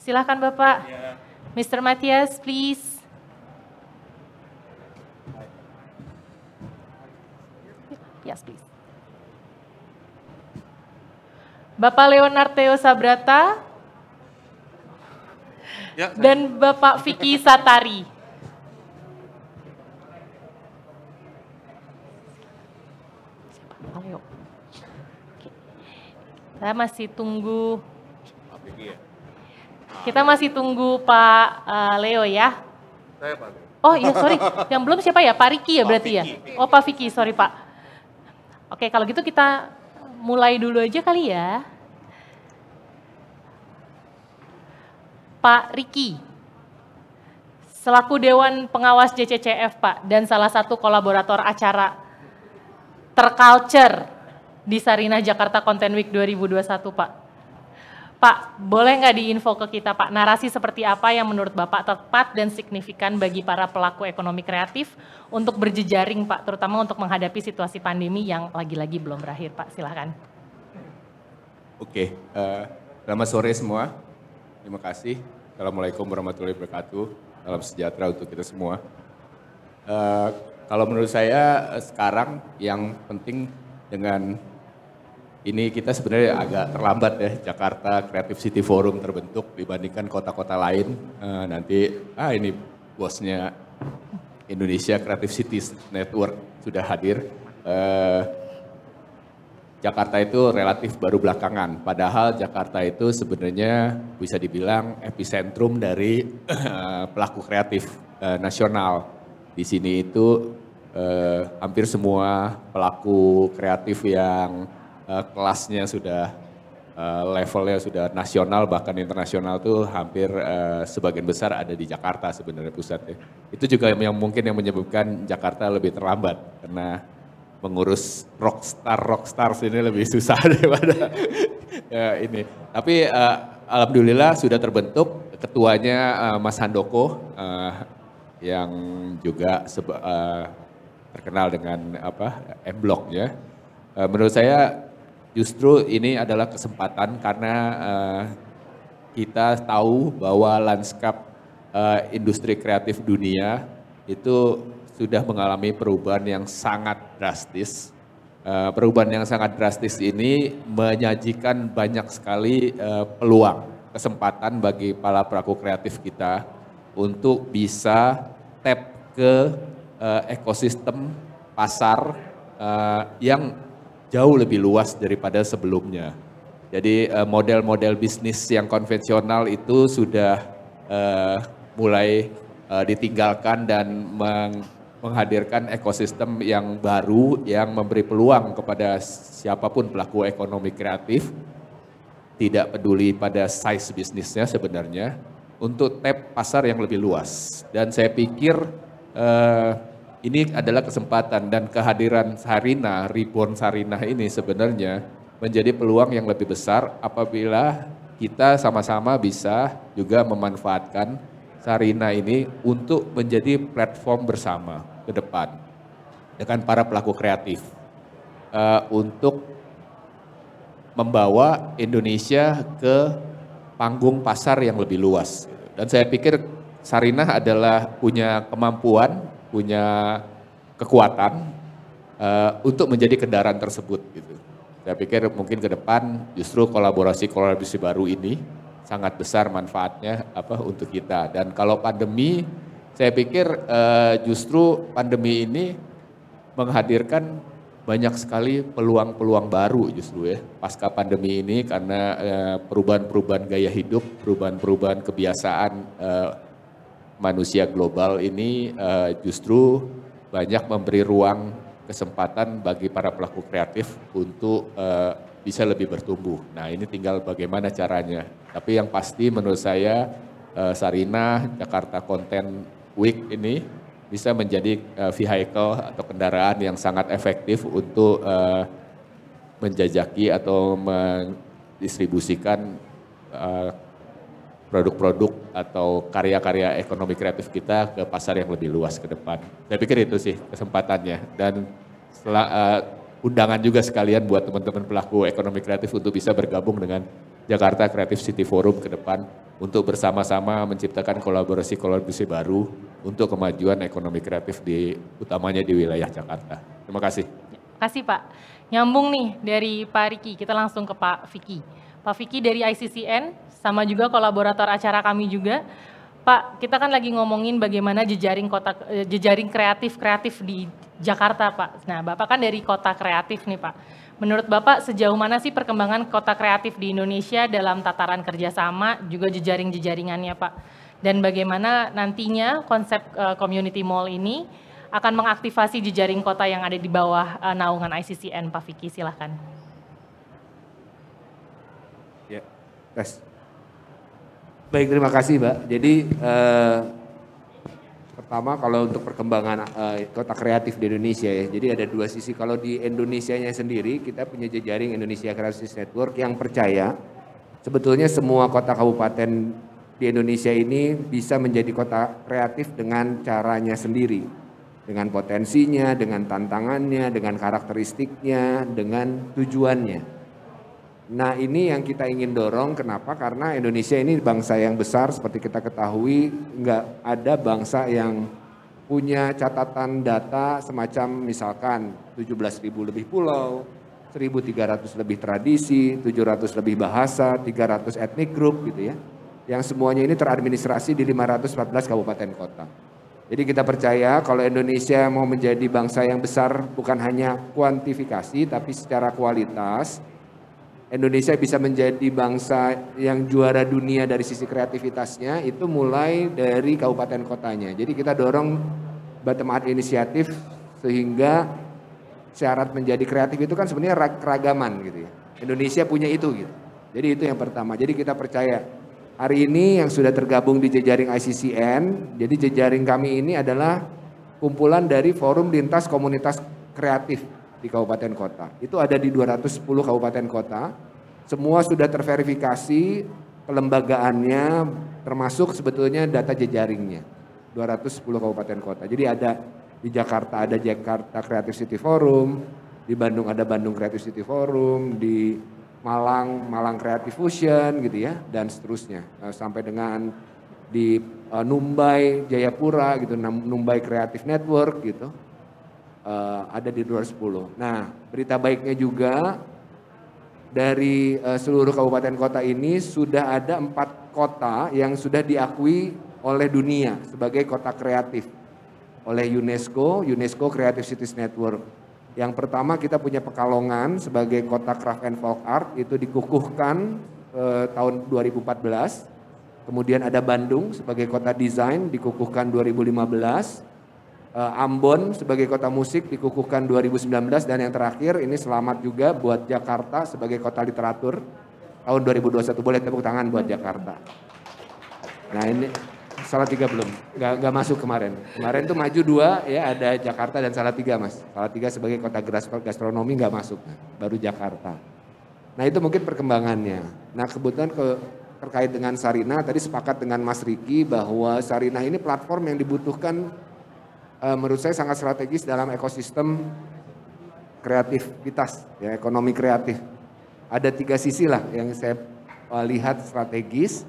Silakan Bapak. Mr. Matthias, please. Yes, please. Bapak Leonard Theo Sabrata. Ya, dan Bapak Vicky Satari. Ayo. Saya masih tunggu. Kita masih tunggu Pak Leo ya. Saya Pak. Oh iya sorry, yang belum siapa ya? Pak Riki ya berarti ya? Oh Pak Vicky, sorry Pak. Oke kalau gitu kita mulai dulu aja kali ya. Pak Riki, selaku Dewan Pengawas JCCF Pak, dan salah satu kolaborator acara Terculture di Sarinah Jakarta Content Week 2021 Pak. Pak, boleh nggak diinfo ke kita Pak, narasi seperti apa yang menurut Bapak tepat dan signifikan bagi para pelaku ekonomi kreatif untuk berjejaring Pak, terutama untuk menghadapi situasi pandemi yang lagi-lagi belum berakhir Pak, silahkan. Oke, selamat sore semua, terima kasih. Assalamualaikum warahmatullahi wabarakatuh, salam sejahtera untuk kita semua. Kalau menurut saya sekarang yang penting dengan ini kita sebenarnya agak terlambat ya, Jakarta Creative City Forum terbentuk dibandingkan kota-kota lain. Nanti ini bosnya Indonesia Creative Cities Network sudah hadir. Jakarta itu relatif baru belakangan, padahal Jakarta itu sebenarnya bisa dibilang epicentrum dari pelaku kreatif nasional. Di sini itu hampir semua pelaku kreatif yang kelasnya sudah levelnya sudah nasional bahkan internasional tuh hampir sebagian besar ada di Jakarta sebenarnya pusatnya. Itu juga yang mungkin yang menyebabkan Jakarta lebih terlambat karena mengurus rockstar ini lebih susah daripada ini. Tapi alhamdulillah sudah terbentuk ketuanya Mas Handoko yang juga terkenal dengan M-Block-nya. Menurut saya justru ini adalah kesempatan karena kita tahu bahwa lanskap industri kreatif dunia itu sudah mengalami perubahan yang sangat drastis. Perubahan yang sangat drastis ini menyajikan banyak sekali peluang, kesempatan bagi para pelaku kreatif kita untuk bisa tap ke ekosistem pasar yang jauh lebih luas daripada sebelumnya. Jadi model-model bisnis yang konvensional itu sudah mulai ditinggalkan dan menghadirkan ekosistem yang baru yang memberi peluang kepada siapapun pelaku ekonomi kreatif, tidak peduli pada size bisnisnya sebenarnya, untuk tap pasar yang lebih luas. Dan saya pikir ini adalah kesempatan dan kehadiran Sarinah, Reborn Sarinah ini sebenarnya menjadi peluang yang lebih besar apabila kita sama-sama bisa juga memanfaatkan Sarinah ini untuk menjadi platform bersama ke depan dengan para pelaku kreatif untuk membawa Indonesia ke panggung pasar yang lebih luas. Dan saya pikir Sarinah adalah punya kemampuan, punya kekuatan untuk menjadi kendaraan tersebut. Gitu. Saya pikir mungkin ke depan justru kolaborasi baru ini sangat besar manfaatnya untuk kita. Dan kalau pandemi, saya pikir justru pandemi ini menghadirkan banyak sekali peluang-peluang baru justru ya pasca pandemi ini karena perubahan-perubahan gaya hidup, perubahan-perubahan kebiasaan manusia global ini justru banyak memberi ruang kesempatan bagi para pelaku kreatif untuk bisa lebih bertumbuh. Nah ini tinggal bagaimana caranya. Tapi yang pasti menurut saya Sarinah Jakarta Content Week ini bisa menjadi vehicle atau kendaraan yang sangat efektif untuk menjajaki atau mendistribusikan produk-produk atau karya-karya ekonomi kreatif kita ke pasar yang lebih luas ke depan. Saya pikir itu sih kesempatannya. Dan undangan juga sekalian buat teman-teman pelaku ekonomi kreatif untuk bisa bergabung dengan Jakarta Creative City Forum ke depan untuk bersama-sama menciptakan kolaborasi-kolaborasi baru untuk kemajuan ekonomi kreatif utamanya di wilayah Jakarta. Terima kasih. Terima kasih Pak. Nyambung nih dari Pak Riki, kita langsung ke Pak Vicky. Pak Vicky dari ICCN, sama juga kolaborator acara kami juga. Pak, kita kan lagi ngomongin bagaimana jejaring kreatif di Jakarta, Pak. Nah, Bapak kan dari kota kreatif nih, Pak. Menurut Bapak sejauh mana sih perkembangan kota kreatif di Indonesia dalam tataran kerjasama, juga jejaring-jejaringannya, Pak? Dan bagaimana nantinya konsep community mall ini akan mengaktifasi jejaring kota yang ada di bawah naungan ICCN, Pak Vicky, silahkan. Ya, tes. Baik, terima kasih Mbak. Jadi pertama kalau untuk perkembangan kota kreatif di Indonesia ya, jadi ada dua sisi. Kalau di Indonesianya sendiri kita punya jejaring Indonesia Creative Network yang percaya sebetulnya semua kota kabupaten di Indonesia ini bisa menjadi kota kreatif dengan caranya sendiri. Dengan potensinya, dengan tantangannya, dengan karakteristiknya, dengan tujuannya. Nah ini yang kita ingin dorong, kenapa? Karena Indonesia ini bangsa yang besar, seperti kita ketahui nggak ada bangsa yang punya catatan data semacam misalkan 17.000 lebih pulau, 1.300 lebih tradisi, 700 lebih bahasa, 300 ethnic group gitu ya. Yang semuanya ini teradministrasi di 514 kabupaten kota. Jadi kita percaya kalau Indonesia mau menjadi bangsa yang besar bukan hanya kuantifikasi tapi secara kualitas, Indonesia bisa menjadi bangsa yang juara dunia dari sisi kreativitasnya itu mulai dari kabupaten kotanya. Jadi kita dorong bottom up inisiatif sehingga syarat menjadi kreatif itu kan sebenarnya keragaman gitu ya. Indonesia punya itu gitu. Jadi itu yang pertama. Jadi kita percaya hari ini yang sudah tergabung di jejaring ICCN, jadi jejaring kami ini adalah kumpulan dari forum lintas komunitas kreatif di kabupaten kota. Itu ada di 210 kabupaten kota. Semua sudah terverifikasi kelembagaannya termasuk sebetulnya data jejaringnya. 210 kabupaten kota. Jadi ada di Jakarta ada Jakarta Creative City Forum, di Bandung ada Bandung Creative City Forum, di Malang Creative Fusion gitu ya dan seterusnya. Sampai dengan di Numbai Jayapura gitu, Numbai Creative Network gitu. Ada di 210. Nah, berita baiknya juga dari seluruh kabupaten kota ini sudah ada 4 kota yang sudah diakui oleh dunia sebagai kota kreatif oleh UNESCO Creative Cities Network. Yang pertama kita punya Pekalongan sebagai kota craft and folk art itu dikukuhkan tahun 2014. Kemudian ada Bandung sebagai kota desain dikukuhkan 2015. Ambon sebagai kota musik dikukuhkan 2019 dan yang terakhir ini selamat juga buat Jakarta sebagai kota literatur tahun 2021. Boleh tepuk tangan buat Jakarta. Nah ini Salatiga belum, nggak masuk kemarin. Kemarin tuh maju 2 ya ada Jakarta dan Salatiga mas. Salatiga sebagai kota gastronomi nggak masuk, baru Jakarta. Nah itu mungkin perkembangannya. Nah kebetulan terkait dengan Sarinah tadi sepakat dengan Mas Riki bahwa Sarinah ini platform yang dibutuhkan menurut saya sangat strategis dalam ekosistem kreativitas, ya, ekonomi kreatif. Ada 3 sisi lah yang saya lihat strategis.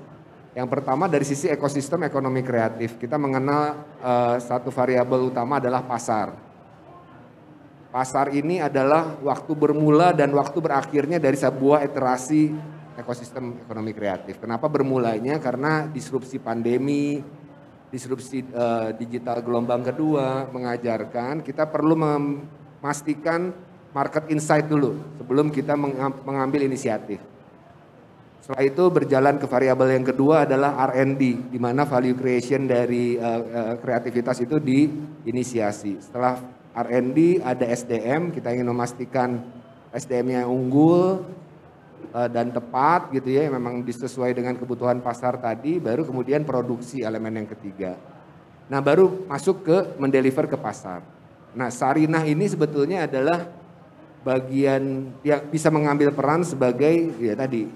Yang pertama dari sisi ekosistem ekonomi kreatif, kita mengenal satu variabel utama adalah pasar. Pasar ini adalah waktu bermula dan waktu berakhirnya dari sebuah iterasi ekosistem ekonomi kreatif. Kenapa bermulanya? Karena disrupsi pandemi, disrupsi digital gelombang kedua mengajarkan kita perlu memastikan market insight dulu sebelum kita mengambil inisiatif. Setelah itu berjalan ke variabel yang kedua adalah R&D, di mana value creation dari kreativitas itu diinisiasi. Setelah R&D ada SDM, kita ingin memastikan SDM-nya unggul dan tepat gitu ya, memang disesuai dengan kebutuhan pasar tadi, baru kemudian produksi elemen yang ketiga. Nah baru masuk ke mendeliver ke pasar. Nah Sarinah ini sebetulnya adalah bagian yang bisa mengambil peran sebagai ya tadi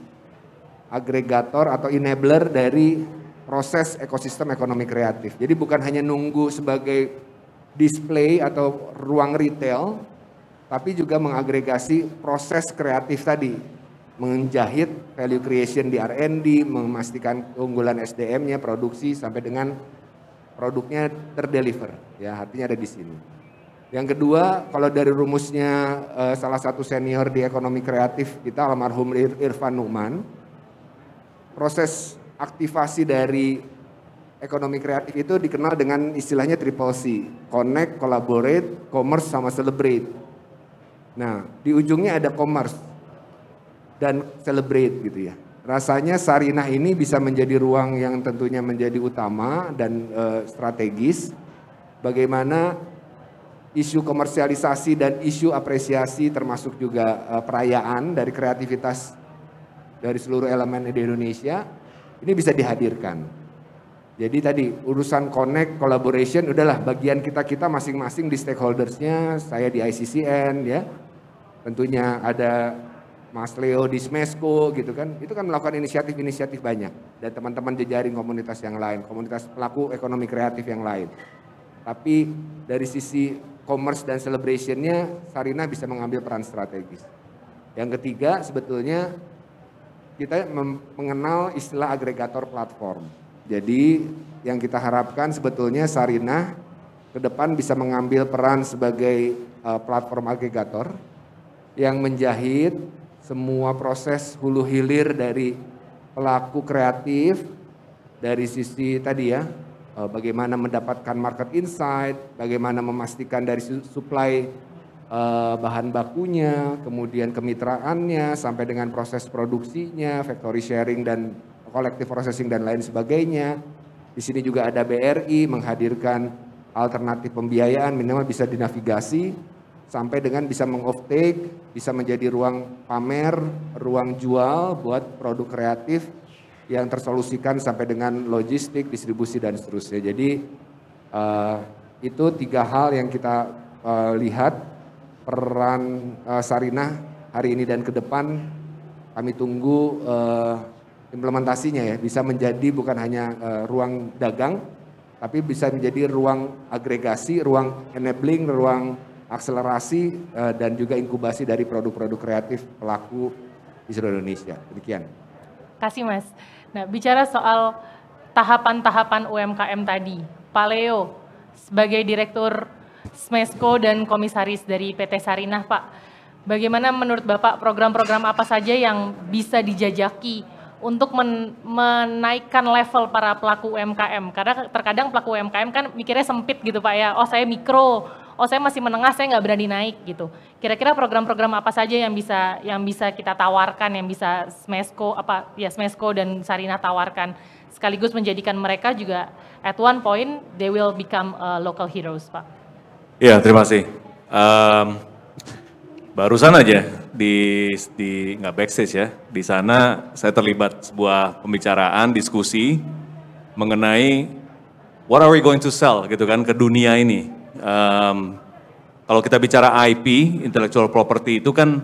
agregator atau enabler dari proses ekosistem ekonomi kreatif. Jadi bukan hanya nunggu sebagai display atau ruang retail, tapi juga mengagregasi proses kreatif tadi. Menjahit value creation di R&D, memastikan keunggulan SDM-nya, produksi sampai dengan produknya terdeliver. Ya, artinya ada di sini. Yang kedua, kalau dari rumusnya salah satu senior di ekonomi kreatif kita almarhum Irfan Numan, proses aktivasi dari ekonomi kreatif itu dikenal dengan istilahnya triple C, connect, collaborate, commerce, sama celebrate. Nah, di ujungnya ada commerce dan celebrate gitu ya. Rasanya Sarinah ini bisa menjadi ruang yang tentunya menjadi utama dan strategis. Bagaimana isu komersialisasi dan isu apresiasi termasuk juga perayaan dari kreativitas dari seluruh elemen di Indonesia ini bisa dihadirkan. Jadi tadi urusan connect, collaboration udahlah bagian kita masing-masing di stakeholdersnya, saya di ICCN ya. Tentunya ada Mas Leo di Smesco gitu kan. Itu kan melakukan inisiatif-inisiatif banyak dan teman-teman jejaring komunitas yang lain, komunitas pelaku ekonomi kreatif yang lain. Tapi dari sisi commerce dan celebration-nya Sarinah bisa mengambil peran strategis. Yang ketiga sebetulnya kita mengenal istilah agregator platform. Jadi yang kita harapkan sebetulnya Sarinah ke depan bisa mengambil peran sebagai platform agregator yang menjahit semua proses hulu hilir dari pelaku kreatif dari sisi tadi ya bagaimana mendapatkan market insight, bagaimana memastikan dari supply bahan bakunya, kemudian kemitraannya, sampai dengan proses produksinya, factory sharing dan collective processing dan lain sebagainya. Di sini juga ada BRI menghadirkan alternatif pembiayaan, minimal bisa dinavigasi, sampai dengan bisa meng-offtake, bisa menjadi ruang pamer, ruang jual buat produk kreatif yang tersolusikan sampai dengan logistik, distribusi dan seterusnya. Jadi itu 3 hal yang kita lihat peran Sarinah hari ini dan ke depan. Kami tunggu implementasinya ya, bisa menjadi bukan hanya ruang dagang, tapi bisa menjadi ruang agregasi, ruang enabling, ruang akselerasi dan juga inkubasi dari produk-produk kreatif pelaku di seluruh Indonesia. Demikian. Kasih Mas. Nah, bicara soal tahapan-tahapan UMKM tadi, Pak Leo sebagai Direktur Smesco dan Komisaris dari PT Sarinah, Pak, bagaimana menurut Bapak program-program apa saja yang bisa dijajaki untuk menaikkan level para pelaku UMKM? Karena terkadang pelaku UMKM kan mikirnya sempit gitu Pak ya, oh saya mikro, oh saya masih menengah, saya nggak berani naik gitu. Kira-kira program-program apa saja yang bisa kita tawarkan, yang bisa Smesco dan Sarinah tawarkan, sekaligus menjadikan mereka juga at one point they will become local heroes, Pak. Ya, terima kasih. Barusan aja di nggak backstage ya, di sana saya terlibat sebuah pembicaraan, diskusi mengenai what are we going to sell gitu kan ke dunia ini. Kalau kita bicara IP, intellectual property itu kan,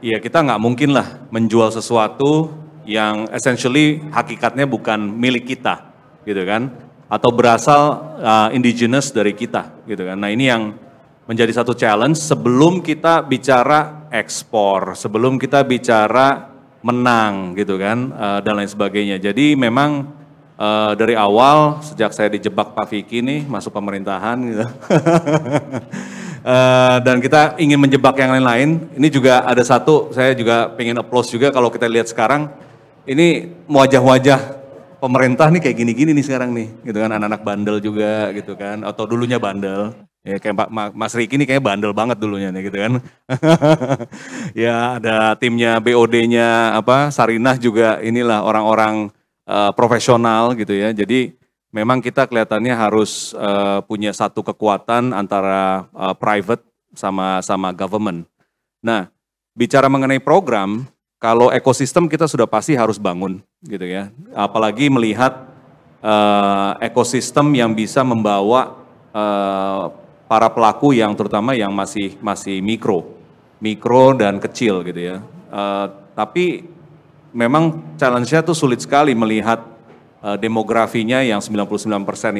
ya kita nggak mungkin lah menjual sesuatu yang essentially hakikatnya bukan milik kita, gitu kan, atau berasal indigenous dari kita, gitu kan. Nah ini yang menjadi satu challenge sebelum kita bicara ekspor, sebelum kita bicara menang, gitu kan, dan lain sebagainya. Jadi memang dari awal sejak saya dijebak Pak Vicky nih masuk pemerintahan gitu. Dan kita ingin menjebak yang lain-lain. Ini juga ada satu, saya juga pengen applause juga kalau kita lihat sekarang ini wajah-wajah pemerintah nih kayak gini-gini nih sekarang nih, gitu kan, anak-anak bandel juga gitu kan, atau dulunya bandel. Ya kayak Mas Riki ini kayak bandel banget dulunya nih gitu kan. Ya ada timnya BOD-nya Sarinah juga inilah orang-orang profesional gitu ya. Jadi memang kita kelihatannya harus punya satu kekuatan antara private sama government. Nah, bicara mengenai program, kalau ekosistem kita sudah pasti harus bangun gitu ya. Apalagi melihat ekosistem yang bisa membawa para pelaku yang terutama yang masih mikro dan kecil gitu ya. Tapi memang challenge-nya tuh sulit sekali melihat demografinya yang 99%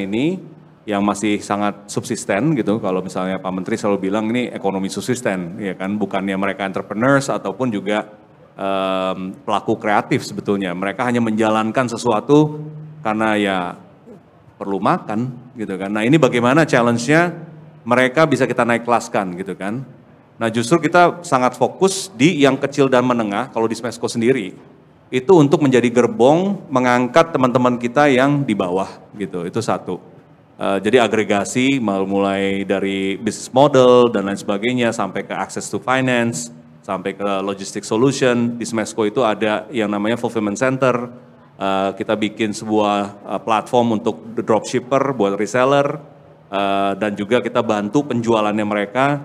ini yang masih sangat subsisten gitu. Kalau misalnya Pak Menteri selalu bilang ini ekonomi subsisten, ya kan, bukannya mereka entrepreneurs ataupun juga pelaku kreatif sebetulnya. Mereka hanya menjalankan sesuatu karena ya perlu makan gitu kan. Nah ini bagaimana challenge-nya mereka bisa kita naik kelaskan gitu kan. Nah justru kita sangat fokus di yang kecil dan menengah kalau di Smesco sendiri. Itu untuk menjadi gerbong mengangkat teman-teman kita yang di bawah gitu, itu satu. Jadi agregasi mulai dari business model dan lain sebagainya sampai ke access to finance, sampai ke logistic solution. Di Smesco itu ada yang namanya fulfillment center, kita bikin sebuah platform untuk dropshipper buat reseller, dan juga kita bantu penjualannya mereka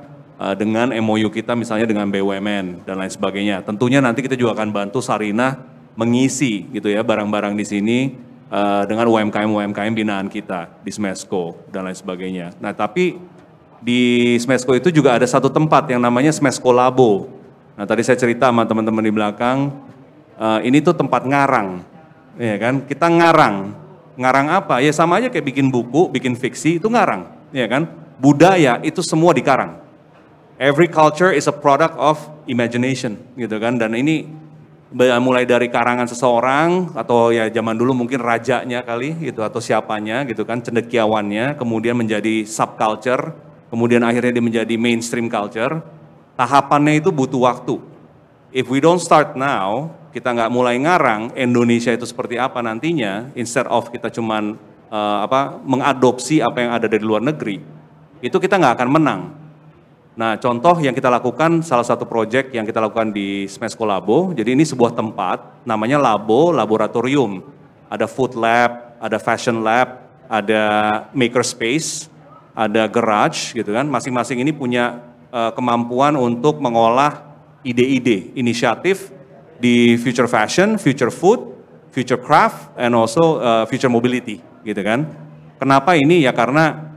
dengan MOU kita misalnya dengan BUMN dan lain sebagainya. Tentunya nanti kita juga akan bantu Sarinah mengisi gitu ya barang-barang di sini dengan UMKM binaan kita di Smesco dan lain sebagainya. Nah tapi di Smesco itu juga ada satu tempat yang namanya Smesco Labo. Nah tadi saya cerita sama teman-teman di belakang, ini tuh tempat ngarang, ya kan? Kita ngarang apa? Ya sama aja kayak bikin buku, bikin fiksi itu ngarang, ya kan? Budaya itu semua dikarang. Every culture is a product of imagination, gitu kan? Dan ini mulai dari karangan seseorang atau ya zaman dulu mungkin rajanya kali gitu atau siapanya gitu kan, cendekiawannya, kemudian menjadi subculture, kemudian akhirnya dia menjadi mainstream culture. Tahapannya itu butuh waktu. If we don't start now, kita nggak mulai ngarang Indonesia itu seperti apa nantinya, instead of kita cuman mengadopsi apa yang ada dari luar negeri, itu kita nggak akan menang. Nah, contoh yang kita lakukan, salah satu proyek yang kita lakukan di Smesco Labo, jadi ini sebuah tempat, namanya laboratorium. Ada food lab, ada fashion lab, ada makerspace, ada garage gitu kan. Masing-masing ini punya kemampuan untuk mengolah ide-ide, inisiatif di future fashion, future food, future craft, and also future mobility gitu kan. Kenapa ini? Ya karena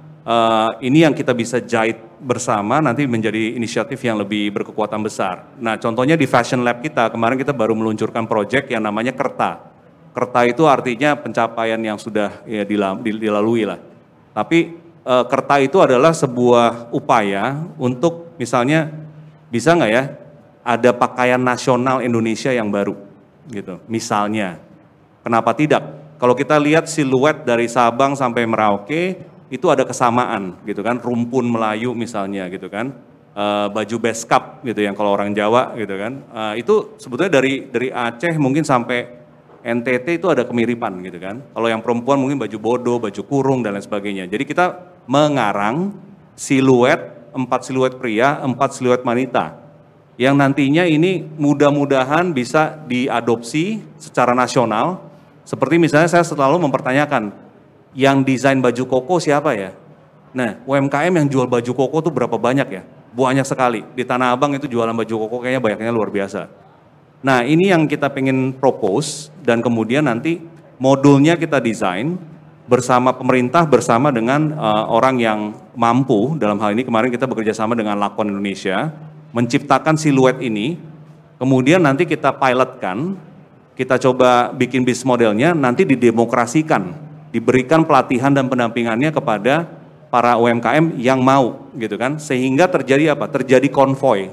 ini yang kita bisa jahit bersama nanti menjadi inisiatif yang lebih berkekuatan besar. Nah, contohnya di Fashion Lab kita, kemarin kita baru meluncurkan proyek yang namanya Kerta. Kerta itu artinya pencapaian yang sudah ya, dilalui lah. Tapi Kerta itu adalah sebuah upaya untuk misalnya bisa nggak ya ada pakaian nasional Indonesia yang baru gitu. Misalnya, kenapa tidak? Kalau kita lihat siluet dari Sabang sampai Merauke, itu ada kesamaan gitu kan, rumpun Melayu misalnya gitu kan, baju beskap gitu yang kalau orang Jawa gitu kan, itu sebetulnya dari Aceh mungkin sampai NTT itu ada kemiripan gitu kan. Kalau yang perempuan mungkin baju bodo, baju kurung dan lain sebagainya. Jadi kita mengarang siluet, 4 siluet pria, 4 siluet wanita, yang nantinya ini mudah-mudahan bisa diadopsi secara nasional. Seperti misalnya saya selalu mempertanyakan, yang desain baju koko siapa ya? Nah, UMKM yang jual baju koko tuh berapa banyak ya? Banyak sekali. Di Tanah Abang itu jualan baju koko kayaknya banyaknya luar biasa. Nah, ini yang kita pengen propose dan kemudian nanti modulnya kita desain bersama pemerintah, bersama dengan orang yang mampu. Dalam hal ini kemarin kita bekerja sama dengan Lakon Indonesia, menciptakan siluet ini, kemudian nanti kita pilotkan, kita coba bikin bisnis modelnya, nanti didemokrasikan. Diberikan pelatihan dan pendampingannya kepada para UMKM yang mau gitu kan, sehingga terjadi apa? Terjadi konvoy.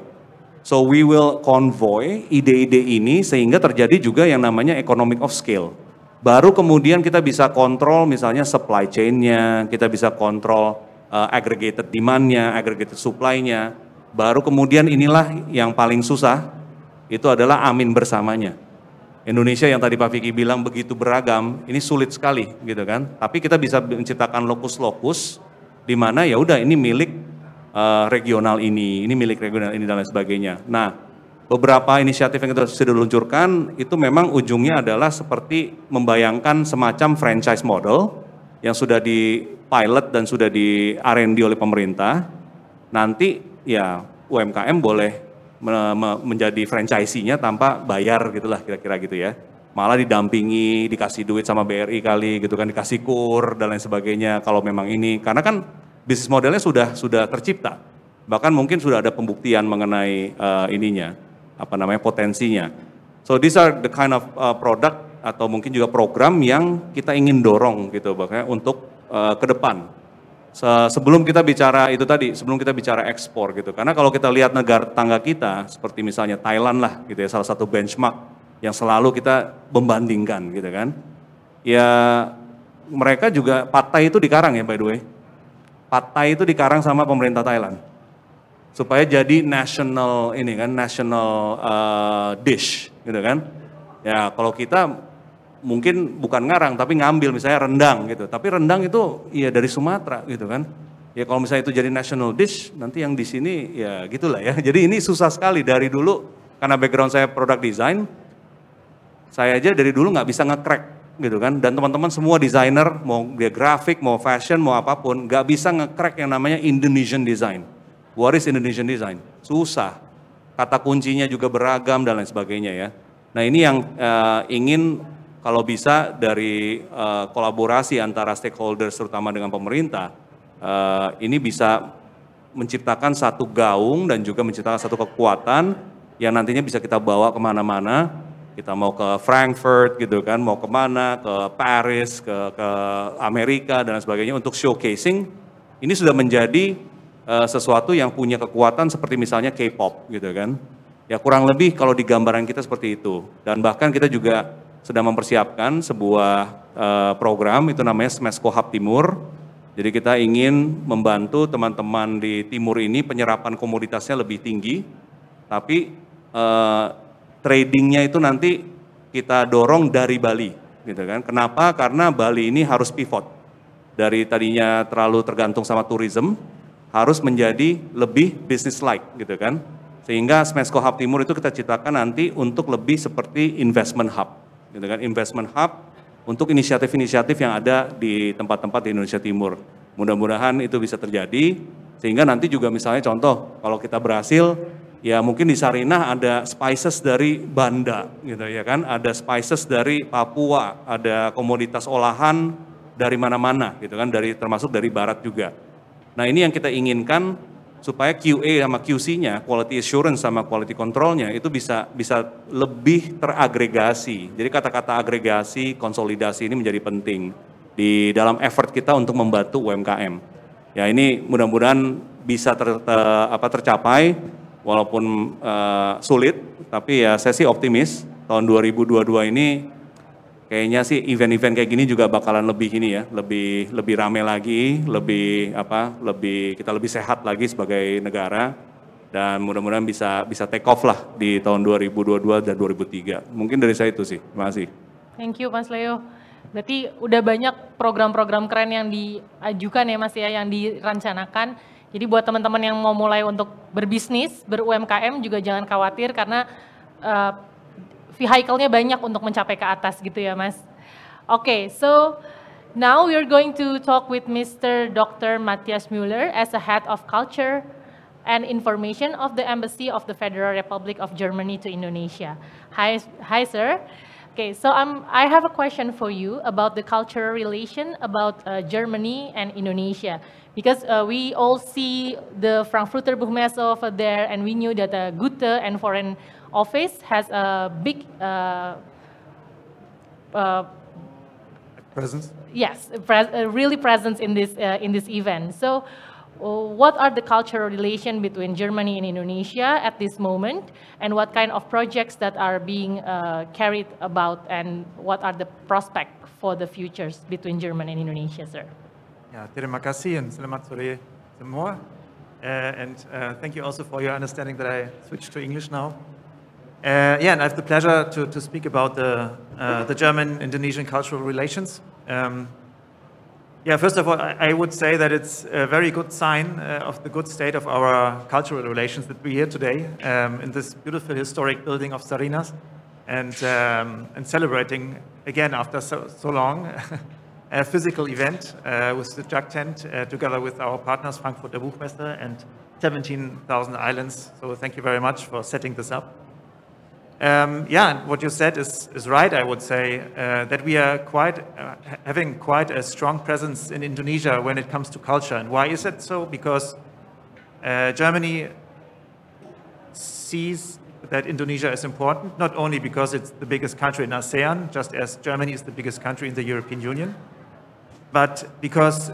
So we will convoy ide-ide ini sehingga terjadi juga yang namanya economic of scale. Baru kemudian kita bisa kontrol misalnya supply chain-nya, kita bisa kontrol aggregated demand-nya, aggregated supply-nya. Baru kemudian inilah yang paling susah, itu adalah amin bersamanya. Indonesia yang tadi Pak Vicky bilang begitu beragam, ini sulit sekali gitu kan. Tapi kita bisa menciptakan lokus-lokus di mana ya udah ini milik regional ini milik regional ini dan lain sebagainya. Nah, beberapa inisiatif yang kita sudah luncurkan itu memang ujungnya adalah seperti membayangkan semacam franchise model yang sudah di pilot dan sudah di R&D oleh pemerintah. Nanti ya UMKM boleh menjadi franchisee-nya tanpa bayar gitulah kira-kira gitu ya. Malah didampingi, dikasih duit sama BRI kali gitu kan, dikasih kur dan lain sebagainya kalau memang ini. Karena kan bisnis modelnya sudah tercipta. Bahkan mungkin sudah ada pembuktian mengenai potensinya. So these are the kind of product atau mungkin juga program yang kita ingin dorong gitu bahkan untuk ke depan. Sebelum kita bicara itu tadi, sebelum kita bicara ekspor gitu, karena kalau kita lihat negara tetangga kita, seperti misalnya Thailand lah gitu ya, salah satu benchmark yang selalu kita membandingkan gitu kan, ya mereka juga pad thai itu dikarang ya by the way, pad thai itu dikarang sama pemerintah Thailand, supaya jadi national dish gitu kan, ya kalau kita mungkin bukan ngarang tapi ngambil misalnya rendang gitu. Tapi rendang itu ya dari Sumatera gitu kan. Ya kalau misalnya itu jadi national dish, nanti yang di sini ya gitulah ya. Jadi ini susah sekali dari dulu karena background saya product design. Saya aja dari dulu nggak bisa nge-crack gitu kan. Dan teman-teman semua desainer, mau dia grafik, mau fashion, mau apapun, nggak bisa nge-crack yang namanya Indonesian design. What is Indonesian design? Susah. Kata kuncinya juga beragam dan lain sebagainya ya. Nah ini yang ingin kalau bisa dari kolaborasi antara stakeholders terutama dengan pemerintah, ini bisa menciptakan satu gaung dan juga menciptakan satu kekuatan yang nantinya bisa kita bawa kemana-mana. Kita mau ke Frankfurt gitu kan, mau kemana, ke Paris, ke Amerika dan sebagainya untuk showcasing. Ini sudah menjadi sesuatu yang punya kekuatan seperti misalnya K-pop gitu kan. Ya kurang lebih kalau di gambaran kita seperti itu. Dan bahkan kita juga sedang mempersiapkan sebuah program itu namanya Smesco Hub Timur. Jadi kita ingin membantu teman-teman di Timur ini penyerapan komoditasnya lebih tinggi, tapi tradingnya itu nanti kita dorong dari Bali, gitu kan? Kenapa? Karena Bali ini harus pivot. dari tadinya terlalu tergantung sama tourism, harus menjadi lebih business-like gitu kan. Sehingga Smesco Hub Timur itu kita ciptakan nanti untuk lebih seperti investment hub, gitu kan, investment hub untuk inisiatif-inisiatif yang ada di tempat-tempat di Indonesia Timur. Mudah-mudahan itu bisa terjadi, sehingga nanti juga misalnya contoh, kalau kita berhasil, ya mungkin di Sarinah ada spices dari Banda, gitu ya kan, ada spices dari Papua, ada komoditas olahan dari mana-mana, gitu kan, termasuk dari Barat juga. Nah ini yang kita inginkan, supaya QA sama QC-nya, quality assurance sama quality control-nya itu bisa lebih teragregasi. Jadi kata-kata agregasi, konsolidasi ini menjadi penting di dalam effort kita untuk membantu UMKM. Ya ini mudah-mudahan bisa tercapai walaupun sulit, tapi ya saya sih optimis tahun 2022 ini kayaknya sih event-event kayak gini juga bakalan lebih ini ya, lebih rame lagi, kita lebih sehat lagi sebagai negara, dan mudah-mudahan bisa take off lah di tahun 2022 dan 2003. Mungkin dari saya itu sih. Terima kasih. Thank you Mas Leo. Berarti udah banyak program-program keren yang diajukan ya Mas ya, yang dirancanakan. Jadi buat teman-teman yang mau mulai untuk berbisnis, ber-UMKM juga jangan khawatir karena vehicle-nya banyak untuk mencapai ke atas gitu ya Mas. Okay, so now we're going to talk with Mr. Dr. Matthias Müller as a head of culture and information of the Embassy of the Federal Republic of Germany to Indonesia. Hi sir. Okay, so I have a question for you about the cultural relation about Germany and Indonesia. Because we all see the Frankfurter Buchmesse over there, and we knew that Goethe and Foreign Office has a big presence. Yes, really presence in this event. So, what are the cultural relation between Germany and Indonesia at this moment, and what kind of projects that are being carried about, and what are the prospects for the futures between Germany and Indonesia, sir? Ya, terima kasih and selamat sore semua. And thank you also for your understanding that I switched to English now. Yeah, and I have the pleasure to speak about the German-Indonesian cultural relations. Yeah, first of all, I would say that it's a very good sign of the good state of our cultural relations that we're here today in this beautiful historic building of Sarinas, and celebrating again after so long a physical event with the JAG tent together with our partners Frankfurter Buchmesse and 17,000 Islands. So thank you very much for setting this up. Yeah, what you said is right, I would say, that we are having quite a strong presence in Indonesia when it comes to culture. And why is it so? Because Germany sees that Indonesia is important, not only because it's the biggest country in ASEAN, just as Germany is the biggest country in the European Union, but because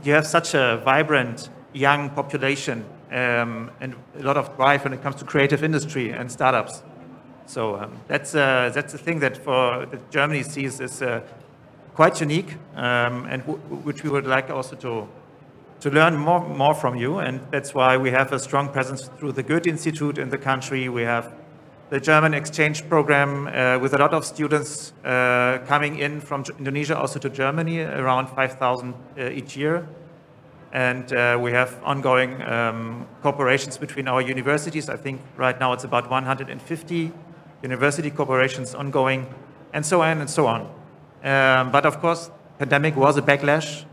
you have such a vibrant young population and a lot of drive when it comes to creative industry and startups. So that's the thing that Germany sees as quite unique, and which we would like also to learn more from you. And that's why we have a strong presence through the Goethe Institute in the country. We have the German exchange program with a lot of students coming in from Indonesia also to Germany, around 5,000 each year. And we have ongoing cooperations between our universities. I think right now it's about 150 university cooperations ongoing, and so on and so on. But of course, pandemic was a backlash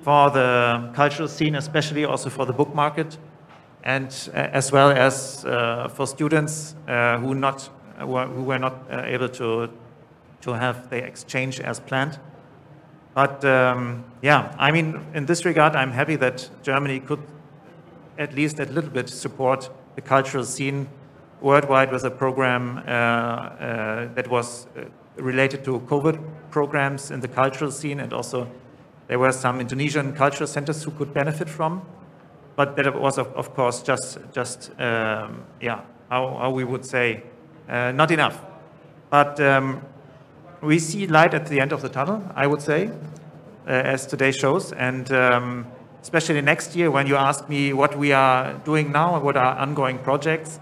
for the cultural scene, especially also for the book market, and as well as for students who were not able to have the exchange as planned. But yeah, I mean, in this regard, I'm happy that Germany could at least a little bit support the cultural scene worldwide with a program that was related to COVID programs in the cultural scene, and also there were some Indonesian cultural centers who could benefit from. But that was, of course, just yeah, how we would say, not enough. But we see light at the end of the tunnel, I would say, as today shows. And especially next year, when you ask me what we are doing now and what are ongoing projects,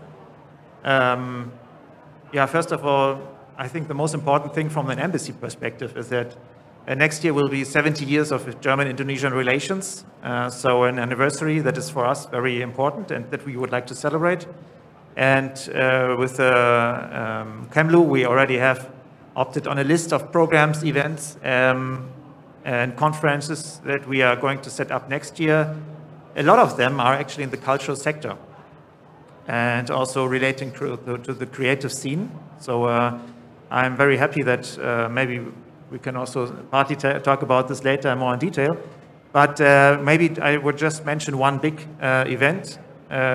yeah, first of all, I think the most important thing from an embassy perspective is that Next year will be 70 years of German-Indonesian relations, so an anniversary that is for us very important and that we would like to celebrate. And with Kemlu, we already have opted on a list of programs, events, and conferences that we are going to set up next year. A lot of them are actually in the cultural sector and also relating to the creative scene. So I'm very happy that maybe we can also partly talk about this later more in detail. But maybe I would just mention one big event,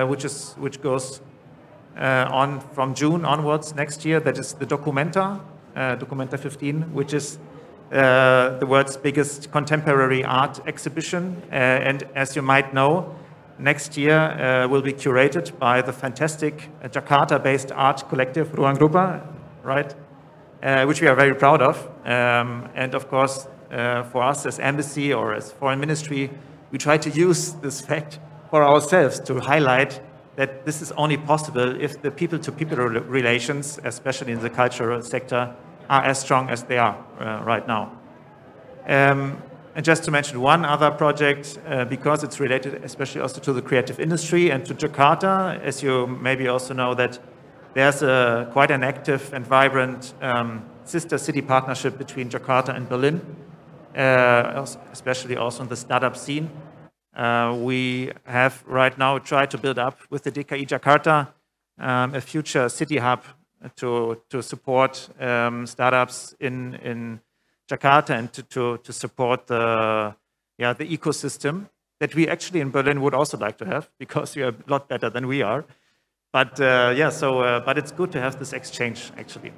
which goes on from June onwards next year. That is the Documenta 15, which is the world's biggest contemporary art exhibition. And as you might know, next year will be curated by the fantastic Jakarta-based art collective Ruang Rupa, right? Which we are very proud of. And of course, for us as embassy or as foreign ministry, we try to use this fact for ourselves to highlight that this is only possible if the people-to-people relations, especially in the cultural sector, are as strong as they are right now. And just to mention one other project, because it's related especially also to the creative industry and to Jakarta, as you maybe also know that there's quite an active and vibrant sister city partnership between Jakarta and Berlin, especially also in the startup scene. We have right now tried to build up with the DKI Jakarta a future city hub to support startups in Jakarta and to support the ecosystem that we actually in Berlin would also like to have, because we are a lot better than we are. But but it's good to have this exchange actually.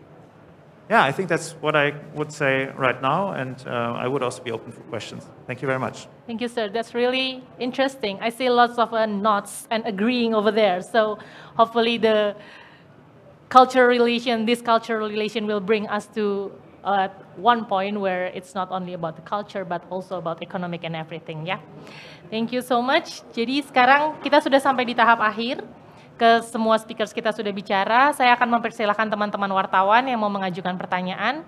Yeah, I think that's what I would say right now, and I would also be open for questions. Thank you very much. Thank you, sir. That's really interesting. I see lots of nods and agreeing over there. So hopefully this cultural relation will bring us to one point where it's not only about the culture, but also about economic and everything, ya. Thank you so much. Jadi sekarang kita sudah sampai di tahap akhir. Ke semua speakers kita sudah bicara, saya akan mempersilahkan teman-teman wartawan yang mau mengajukan pertanyaan.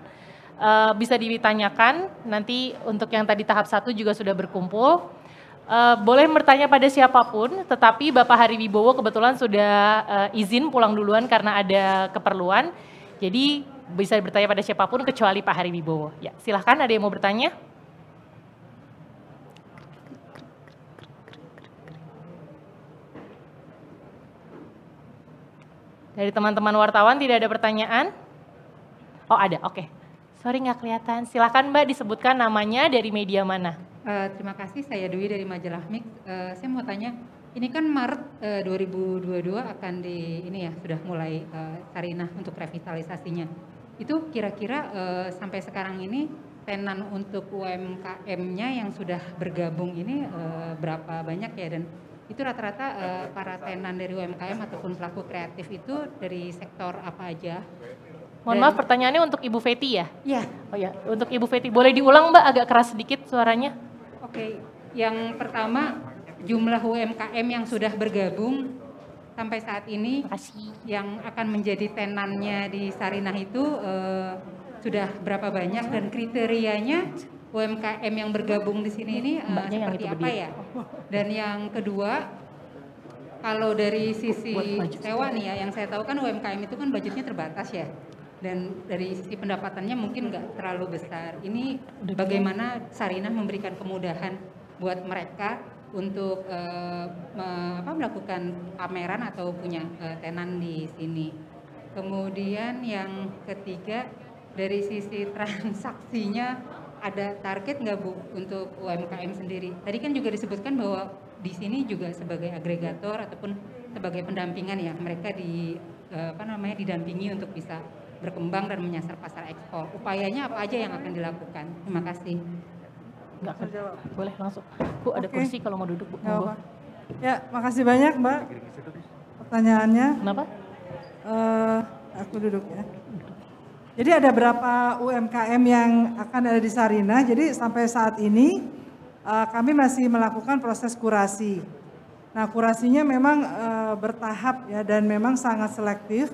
Bisa ditanyakan, nanti untuk yang tadi tahap 1 juga sudah berkumpul. Boleh bertanya pada siapapun, tetapi Bapak Hari Wibowo kebetulan sudah izin pulang duluan karena ada keperluan. Jadi bisa bertanya pada siapapun kecuali Pak Hari Wibowo. Ya, silahkan, ada yang mau bertanya? Dari teman-teman wartawan tidak ada pertanyaan? Oh ada, oke. Sorry nggak kelihatan. Silakan Mbak disebutkan namanya, dari media mana? Terima kasih, saya Dwi dari majalah Mix. Saya mau tanya, ini kan Maret 2022 akan sudah mulai Sarinah untuk revitalisasinya. Itu kira-kira sampai sekarang ini tenan untuk UMKM-nya yang sudah bergabung ini berapa banyak ya, dan itu rata-rata para tenan dari UMKM ataupun pelaku kreatif itu dari sektor apa aja? Mohon maaf, pertanyaannya untuk Ibu Feti ya? Iya. Oh ya, untuk Ibu Feti. Boleh diulang Mbak, agak keras sedikit suaranya? Oke, yang pertama jumlah UMKM yang sudah bergabung sampai saat ini yang akan menjadi tenannya di Sarinah itu sudah berapa banyak, dan kriterianya UMKM yang bergabung di sini ini seperti apa ya? Dan yang kedua, kalau dari sisi sewa nih ya, yang saya tahu kan UMKM itu kan budgetnya terbatas ya, dan dari sisi pendapatannya mungkin nggak terlalu besar. Ini bagaimana Sarinah memberikan kemudahan buat mereka untuk melakukan pameran atau punya tenan di sini. Kemudian yang ketiga, dari sisi transaksinya ada target nggak Bu untuk UMKM sendiri? Tadi kan juga disebutkan bahwa di sini juga sebagai agregator ataupun sebagai pendampingan ya, mereka didampingi untuk bisa berkembang dan menyasar pasar ekspor. Upayanya apa aja yang akan dilakukan? Terima kasih. Nggak terjawab. Boleh langsung. Bu, ada kursi kalau mau duduk, Bu. Ya, makasih banyak Mbak pertanyaannya. Kenapa? Aku duduk ya. Jadi ada berapa UMKM yang akan ada di Sarinah. Jadi sampai saat ini kami masih melakukan proses kurasi. Nah, kurasinya memang bertahap ya, dan memang sangat selektif.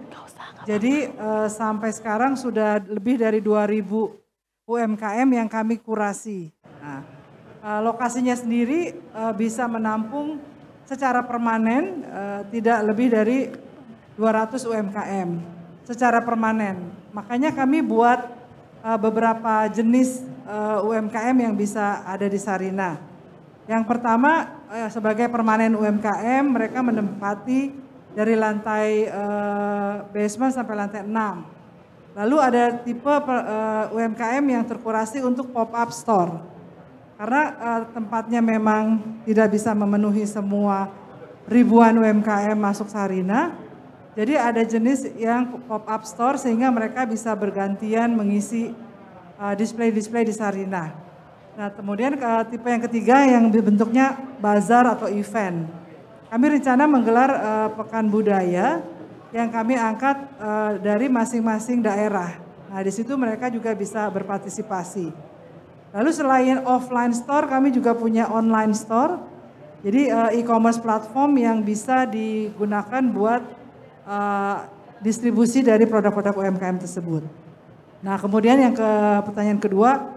Jadi sampai sekarang sudah lebih dari 2.000 UMKM yang kami kurasi. Nah, lokasinya sendiri bisa menampung secara permanen tidak lebih dari 200 UMKM secara permanen. Makanya kami buat beberapa jenis UMKM yang bisa ada di Sarinah. Yang pertama sebagai permanen UMKM mereka menempati dari lantai basement sampai lantai 6. Lalu ada tipe UMKM yang terkurasi untuk pop-up store. Karena tempatnya memang tidak bisa memenuhi semua ribuan UMKM masuk Sarinah. Jadi ada jenis yang pop-up store sehingga mereka bisa bergantian mengisi display-display di Sarinah. Nah kemudian tipe yang ketiga yang bentuknya bazar atau event. Kami rencana menggelar pekan budaya yang kami angkat dari masing-masing daerah. Nah di situ mereka juga bisa berpartisipasi. Lalu selain offline store kami juga punya online store. Jadi e-commerce platform yang bisa digunakan buat distribusi dari produk-produk UMKM tersebut. Nah kemudian yang pertanyaan kedua,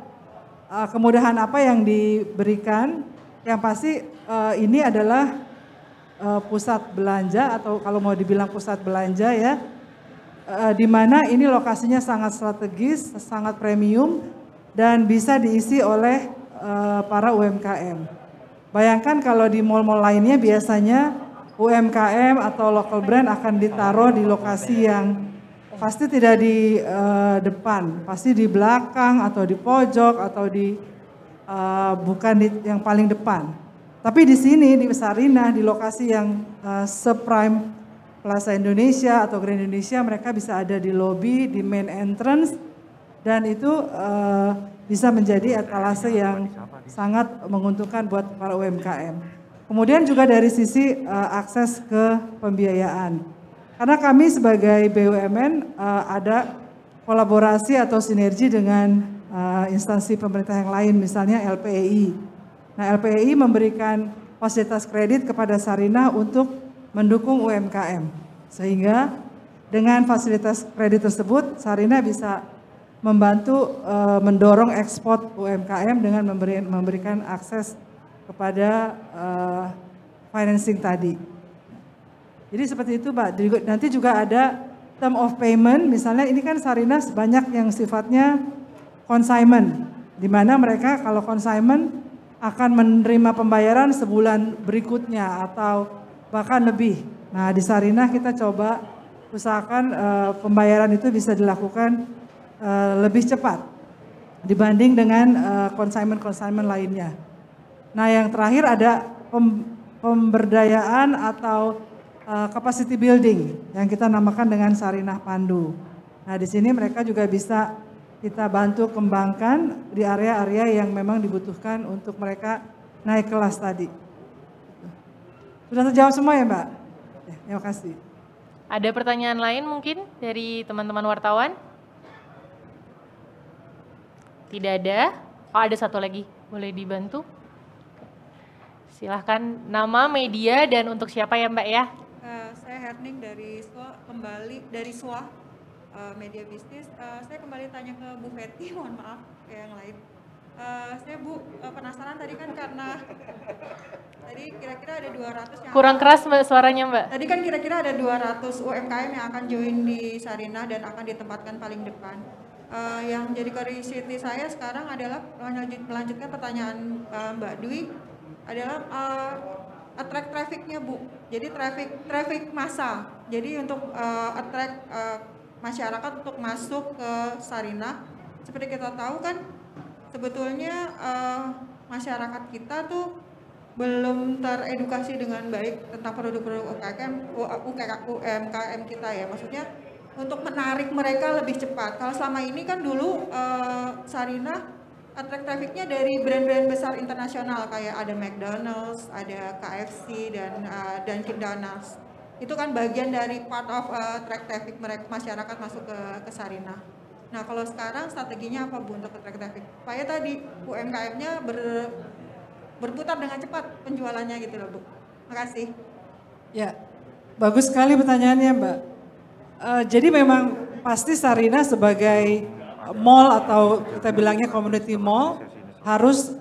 kemudahan apa yang diberikan? Yang pasti ini adalah pusat belanja atau kalau mau dibilang pusat belanja ya, di mana ini lokasinya sangat strategis, sangat premium dan bisa diisi oleh para UMKM. Bayangkan kalau di mal-mal lainnya biasanya UMKM atau local brand akan ditaruh di lokasi yang pasti tidak di depan, pasti di belakang atau di pojok atau di bukan di yang paling depan. Tapi di sini di Sarinah di lokasi yang se-prime Plaza Indonesia atau Grand Indonesia mereka bisa ada di lobby, di main entrance dan itu bisa menjadi etalase yang sangat menguntungkan buat para UMKM. Kemudian juga dari sisi akses ke pembiayaan. Karena kami sebagai BUMN ada kolaborasi atau sinergi dengan instansi pemerintah yang lain, misalnya LPEI. Nah LPEI memberikan fasilitas kredit kepada Sarinah untuk mendukung UMKM. Sehingga dengan fasilitas kredit tersebut Sarinah bisa membantu mendorong ekspor UMKM dengan memberikan akses kepada financing tadi. Jadi seperti itu Pak, nanti juga ada term of payment, misalnya ini kan Sarinah banyak yang sifatnya consignment, di mana mereka kalau consignment akan menerima pembayaran sebulan berikutnya atau bahkan lebih. Nah di Sarinah kita coba usahakan pembayaran itu bisa dilakukan lebih cepat dibanding dengan consignment lainnya. Nah yang terakhir ada pemberdayaan atau capacity building yang kita namakan dengan Sarinah Pandu. Nah di sini mereka juga bisa kita bantu kembangkan di area-area yang memang dibutuhkan untuk mereka naik kelas tadi. Sudah terjawab semua ya Mbak? Ya, terima kasih. Ada pertanyaan lain mungkin dari teman-teman wartawan? Tidak ada. Oh ada satu lagi, boleh dibantu? Silahkan nama, media, dan untuk siapa ya Mbak ya? Saya Herning dari SWA, kembali dari SWA Media Bisnis. Saya kembali tanya ke Bu Fetty, mohon maaf yang lain. Saya Bu penasaran tadi kan karena tadi kira-kira ada 200 yang kurang keras Mbak suaranya Mbak. Tadi kan kira-kira ada 200 UMKM yang akan join di Sarinah dan akan ditempatkan paling depan. Yang jadi curiosity saya sekarang adalah melanjutkan pertanyaan Mbak Dwi adalah attract traffic-nya Bu. Jadi traffic massa. Jadi untuk attract masyarakat untuk masuk ke Sarinah. Seperti kita tahu kan sebetulnya masyarakat kita tuh belum teredukasi dengan baik tentang produk-produk UMKM kita ya. Maksudnya untuk menarik mereka lebih cepat. Kalau selama ini kan dulu Sarinah attract traffic-nya dari brand-brand besar internasional kayak ada McDonald's, ada KFC dan Dunkin Donuts. Itu kan bagian dari part of attract traffic mereka masyarakat masuk ke Sarinah. Nah, kalau sekarang strateginya apa Bu untuk attract traffic? Supaya tadi UMKM-nya berputar dengan cepat penjualannya gitu loh Bu. Makasih. Ya, bagus sekali pertanyaannya Mbak. Jadi memang pasti Sarinah sebagai mall atau kita bilangnya community mall harus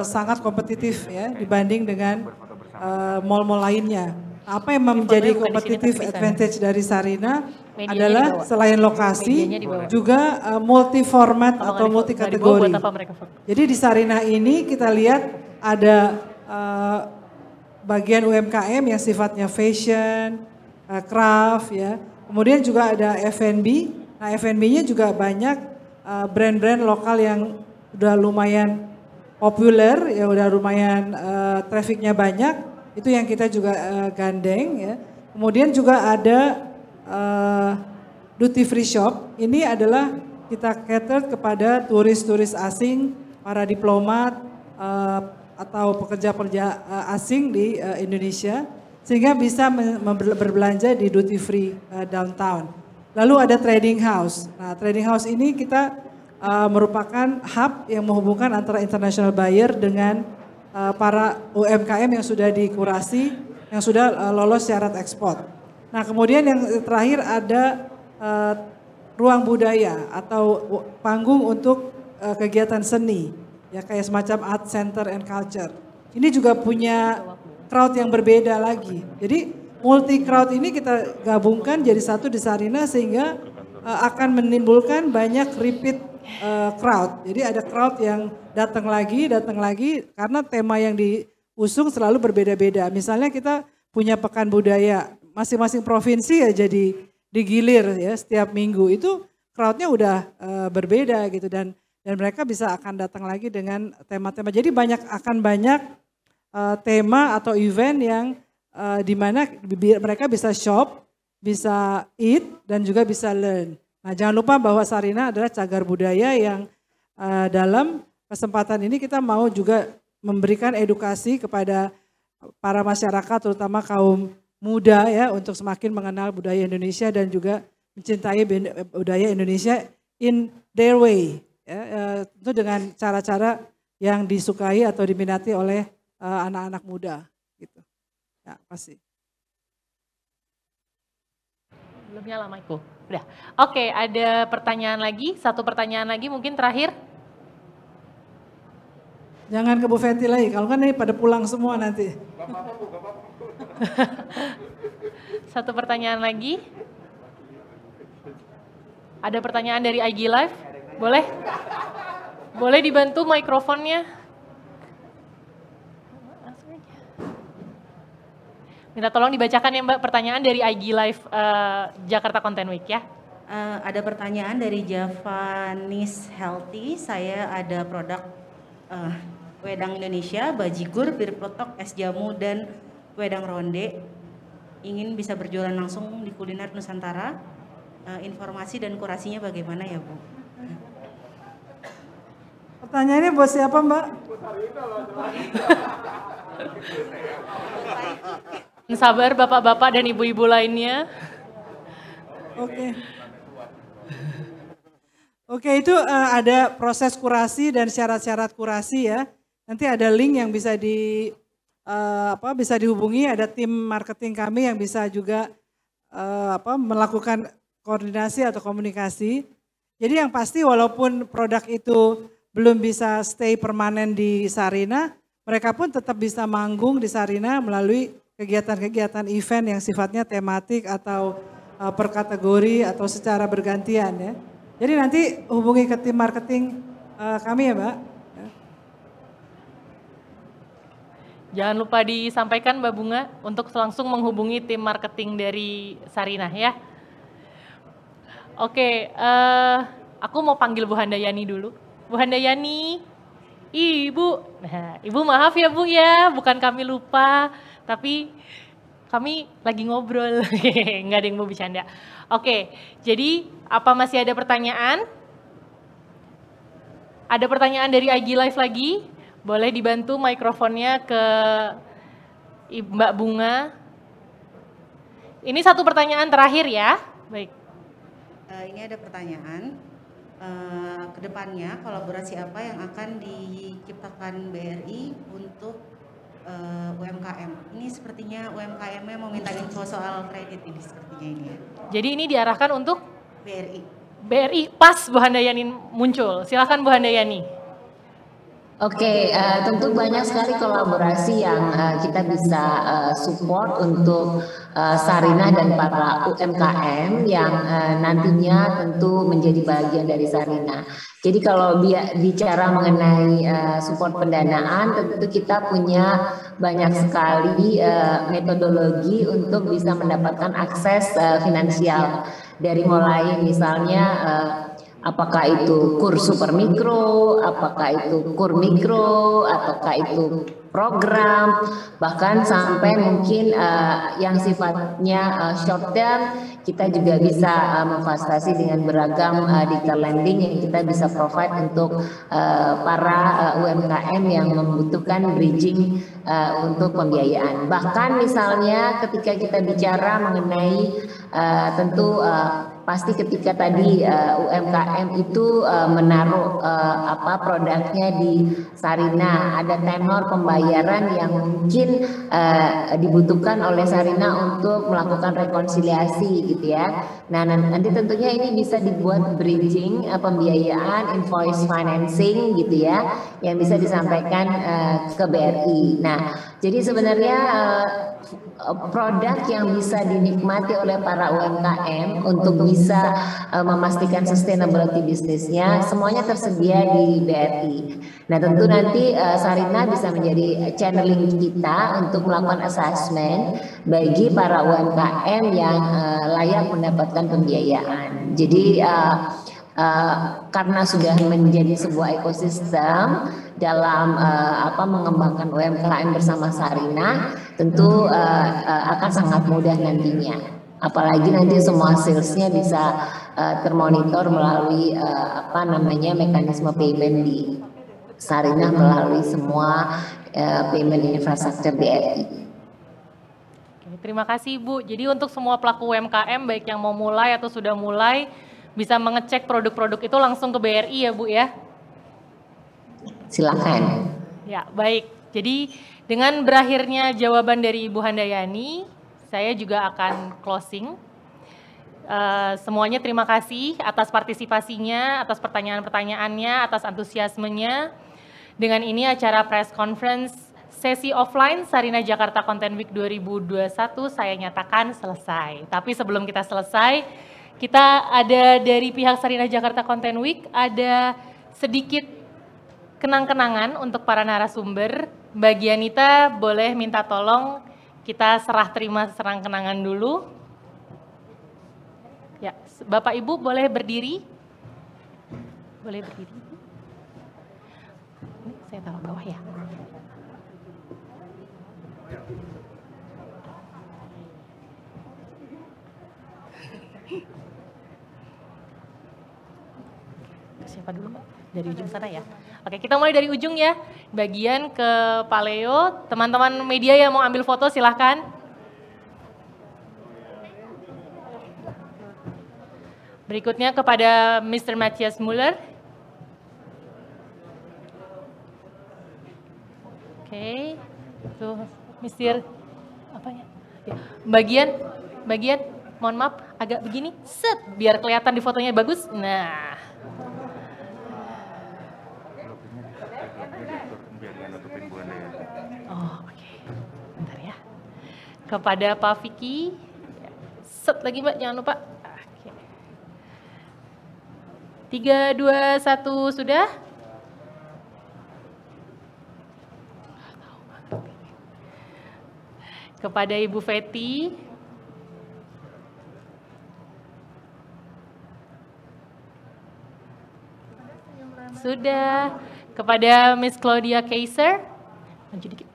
sangat kompetitif ya dibanding dengan mall-mall lainnya. Apa yang menjadi competitive advantage dari Sarina adalah selain lokasi juga multi format atau multi kategori. Jadi di Sarina ini kita lihat ada bagian UMKM yang sifatnya fashion, craft ya. Kemudian juga ada F&B. Nah, F&B-nya juga banyak brand-brand lokal yang udah lumayan populer, ya udah lumayan trafficnya banyak. Itu yang kita juga gandeng ya. Kemudian juga ada duty free shop. Ini adalah kita cater kepada turis-turis asing, para diplomat atau pekerja-pekerja asing di Indonesia, sehingga bisa berbelanja di duty free downtown. Lalu ada trading house. Nah, trading house ini kita merupakan hub yang menghubungkan antara international buyer dengan para UMKM yang sudah dikurasi, yang sudah lolos syarat ekspor. Nah, kemudian yang terakhir ada ruang budaya atau panggung untuk kegiatan seni, ya kayak semacam art center and culture. Ini juga punya crowd yang berbeda lagi. Jadi multi crowd ini kita gabungkan jadi satu di Sarina sehingga akan menimbulkan banyak repeat crowd. Jadi ada crowd yang datang lagi karena tema yang diusung selalu berbeda-beda. Misalnya kita punya pekan budaya, masing-masing provinsi ya jadi digilir ya setiap minggu. Itu crowdnya udah berbeda gitu dan mereka bisa akan datang lagi dengan tema-tema. Jadi akan banyak tema atau event yang di mana mereka bisa shop, bisa eat dan juga bisa learn. Nah, jangan lupa bahwa Sarina adalah cagar budaya yang dalam kesempatan ini kita mau juga memberikan edukasi kepada para masyarakat terutama kaum muda ya untuk semakin mengenal budaya Indonesia dan juga mencintai budaya Indonesia in their way. Ya, itu dengan cara-cara yang disukai atau diminati oleh anak-anak muda gitu. Ya, pasti. Belum nyala mic-ku. Udah. Oke, ada pertanyaan lagi, satu pertanyaan lagi mungkin terakhir. Jangan ke Bu Fetty lagi, kalau kan ini pada pulang semua nanti. Satu pertanyaan lagi. Ada pertanyaan dari IG Live? Boleh? Boleh dibantu mikrofonnya? Minta tolong dibacakan ya Mbak pertanyaan dari IG Live Jakarta Content Week ya. Ada pertanyaan dari Javanis Healthy. Saya ada produk wedang Indonesia, bajigur, bir peletok, es jamu, dan wedang ronde. Ingin bisa berjualan langsung di kuliner Nusantara. Informasi dan kurasinya bagaimana ya Bu? Pertanyaannya buat siapa Mbak? Sabar bapak-bapak dan ibu-ibu lainnya. Oke, itu ada proses kurasi dan syarat-syarat kurasi ya. Nanti ada link yang bisa bisa dihubungi, ada tim marketing kami yang bisa juga melakukan koordinasi atau komunikasi. Jadi yang pasti walaupun produk itu belum bisa stay permanen di Sarina, mereka pun tetap bisa manggung di Sarina melalui kegiatan-kegiatan event yang sifatnya tematik atau per kategori atau secara bergantian ya. Jadi nanti hubungi ke tim marketing kami ya Mbak. Jangan lupa disampaikan Mbak Bunga untuk langsung menghubungi tim marketing dari Sarina ya. Oke, aku mau panggil Bu Handayani dulu. Bu Handayani, Ibu. Nah, Ibu maaf ya Bu ya, bukan kami lupa. Tapi kami lagi ngobrol, nggak ada yang mau bercanda. Oke, jadi apa masih ada pertanyaan? Ada pertanyaan dari IG Live lagi? Boleh dibantu mikrofonnya ke Mbak Bunga. Ini satu pertanyaan terakhir ya. Baik. Ini ada pertanyaan. Kedepannya kolaborasi apa yang akan diciptakan BRI untuk UMKM. Ini sepertinya UMKM-nya mau minta info soal kredit ini sepertinya ini ya. Jadi ini diarahkan untuk BRI. BRI pas Bu Handayani muncul. Silakan Bu Handayani. Oke, tentu banyak sekali kolaborasi yang kita bisa support untuk Sarinah dan para UMKM yang nantinya tentu menjadi bagian dari Sarinah. Jadi kalau bicara mengenai support pendanaan, tentu kita punya banyak sekali metodologi untuk bisa mendapatkan akses finansial. Dari mulai misalnya apakah itu kur super mikro, apakah itu kur mikro, ataukah itu program, bahkan sampai mungkin yang sifatnya short term, kita juga bisa memfasilitasi dengan beragam digital lending yang kita bisa provide untuk para UMKM yang membutuhkan bridging untuk pembiayaan. Bahkan misalnya ketika kita bicara mengenai tentu pasti ketika tadi UMKM itu menaruh produknya di Sarinah, ada tenor pembayaran yang mungkin dibutuhkan oleh Sarinah untuk melakukan rekonsiliasi gitu ya. Nah nanti tentunya ini bisa dibuat bridging pembiayaan, invoice financing gitu ya, yang bisa disampaikan ke BRI. Nah jadi sebenarnya produk yang bisa dinikmati oleh para UMKM untuk bisa memastikan sustainability bisnisnya semuanya tersedia di BRI. Nah tentu nanti Sarinah bisa menjadi channeling kita untuk melakukan assessment bagi para UMKM yang layak mendapatkan pembiayaan. Jadi karena sudah menjadi sebuah ekosistem dalam mengembangkan UMKM bersama Sarinah, tentu akan sangat mudah nantinya. Apalagi nanti semua salesnya bisa termonitor melalui mekanisme payment di Sarinah melalui semua payment infrastructure BRI. Terima kasih Bu. Jadi untuk semua pelaku UMKM baik yang mau mulai atau sudah mulai bisa mengecek produk-produk itu langsung ke BRI ya Bu ya. Silakan. Ya baik. Jadi dengan berakhirnya jawaban dari Ibu Handayani, saya juga akan closing. Semuanya terima kasih atas partisipasinya, atas pertanyaan-pertanyaannya, atas antusiasmenya. Dengan ini acara press conference sesi offline Sarinah Jakarta Content Week 2021 saya nyatakan selesai. Tapi sebelum kita selesai, kita ada dari pihak Sarinah Jakarta Content Week ada sedikit kenang-kenangan untuk para narasumber. Mbak Gianita boleh minta tolong kita serah terima serang kenangan dulu. Ya, Bapak Ibu boleh berdiri? Boleh berdiri. Ini saya taruh bawah ya. Siapa dulu Mbak? Dari ujung sana ya. Oke, kita mulai dari ujung ya. Bagian ke Pak Leo. Teman-teman media yang mau ambil foto silahkan. Berikutnya kepada Mr. Matthias Müller. Oke. Tuh, Mr. Apanya? Ya. Bagian, mohon maaf, agak begini. Set, biar kelihatan di fotonya bagus. Nah. Oh, oke. Bentar ya. Kepada Pak Vicky. Set lagi Mbak, jangan lupa. Oke. 3, 2, 1 sudah? Kepada Ibu Feti. Sudah. Kepada Miss Claudia Kaiser. Maju dikit.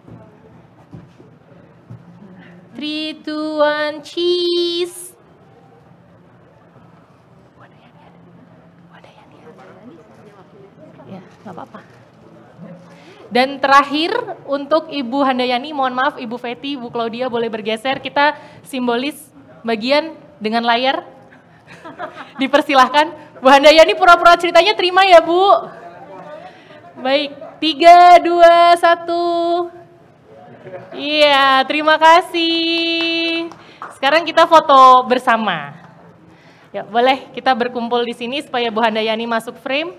3, 2, 1, cheese. Ya, nggak apa-apa. Dan terakhir untuk Ibu Handayani, mohon maaf Ibu Feti, Ibu Claudia boleh bergeser. Kita simbolis bagian dengan layar. Dipersilahkan. Bu Handayani pura-pura ceritanya terima ya Bu. Baik, 3, 2, 1. Iya, terima kasih. Sekarang kita foto bersama. Ya, boleh kita berkumpul di sini supaya Bu Handayani masuk frame.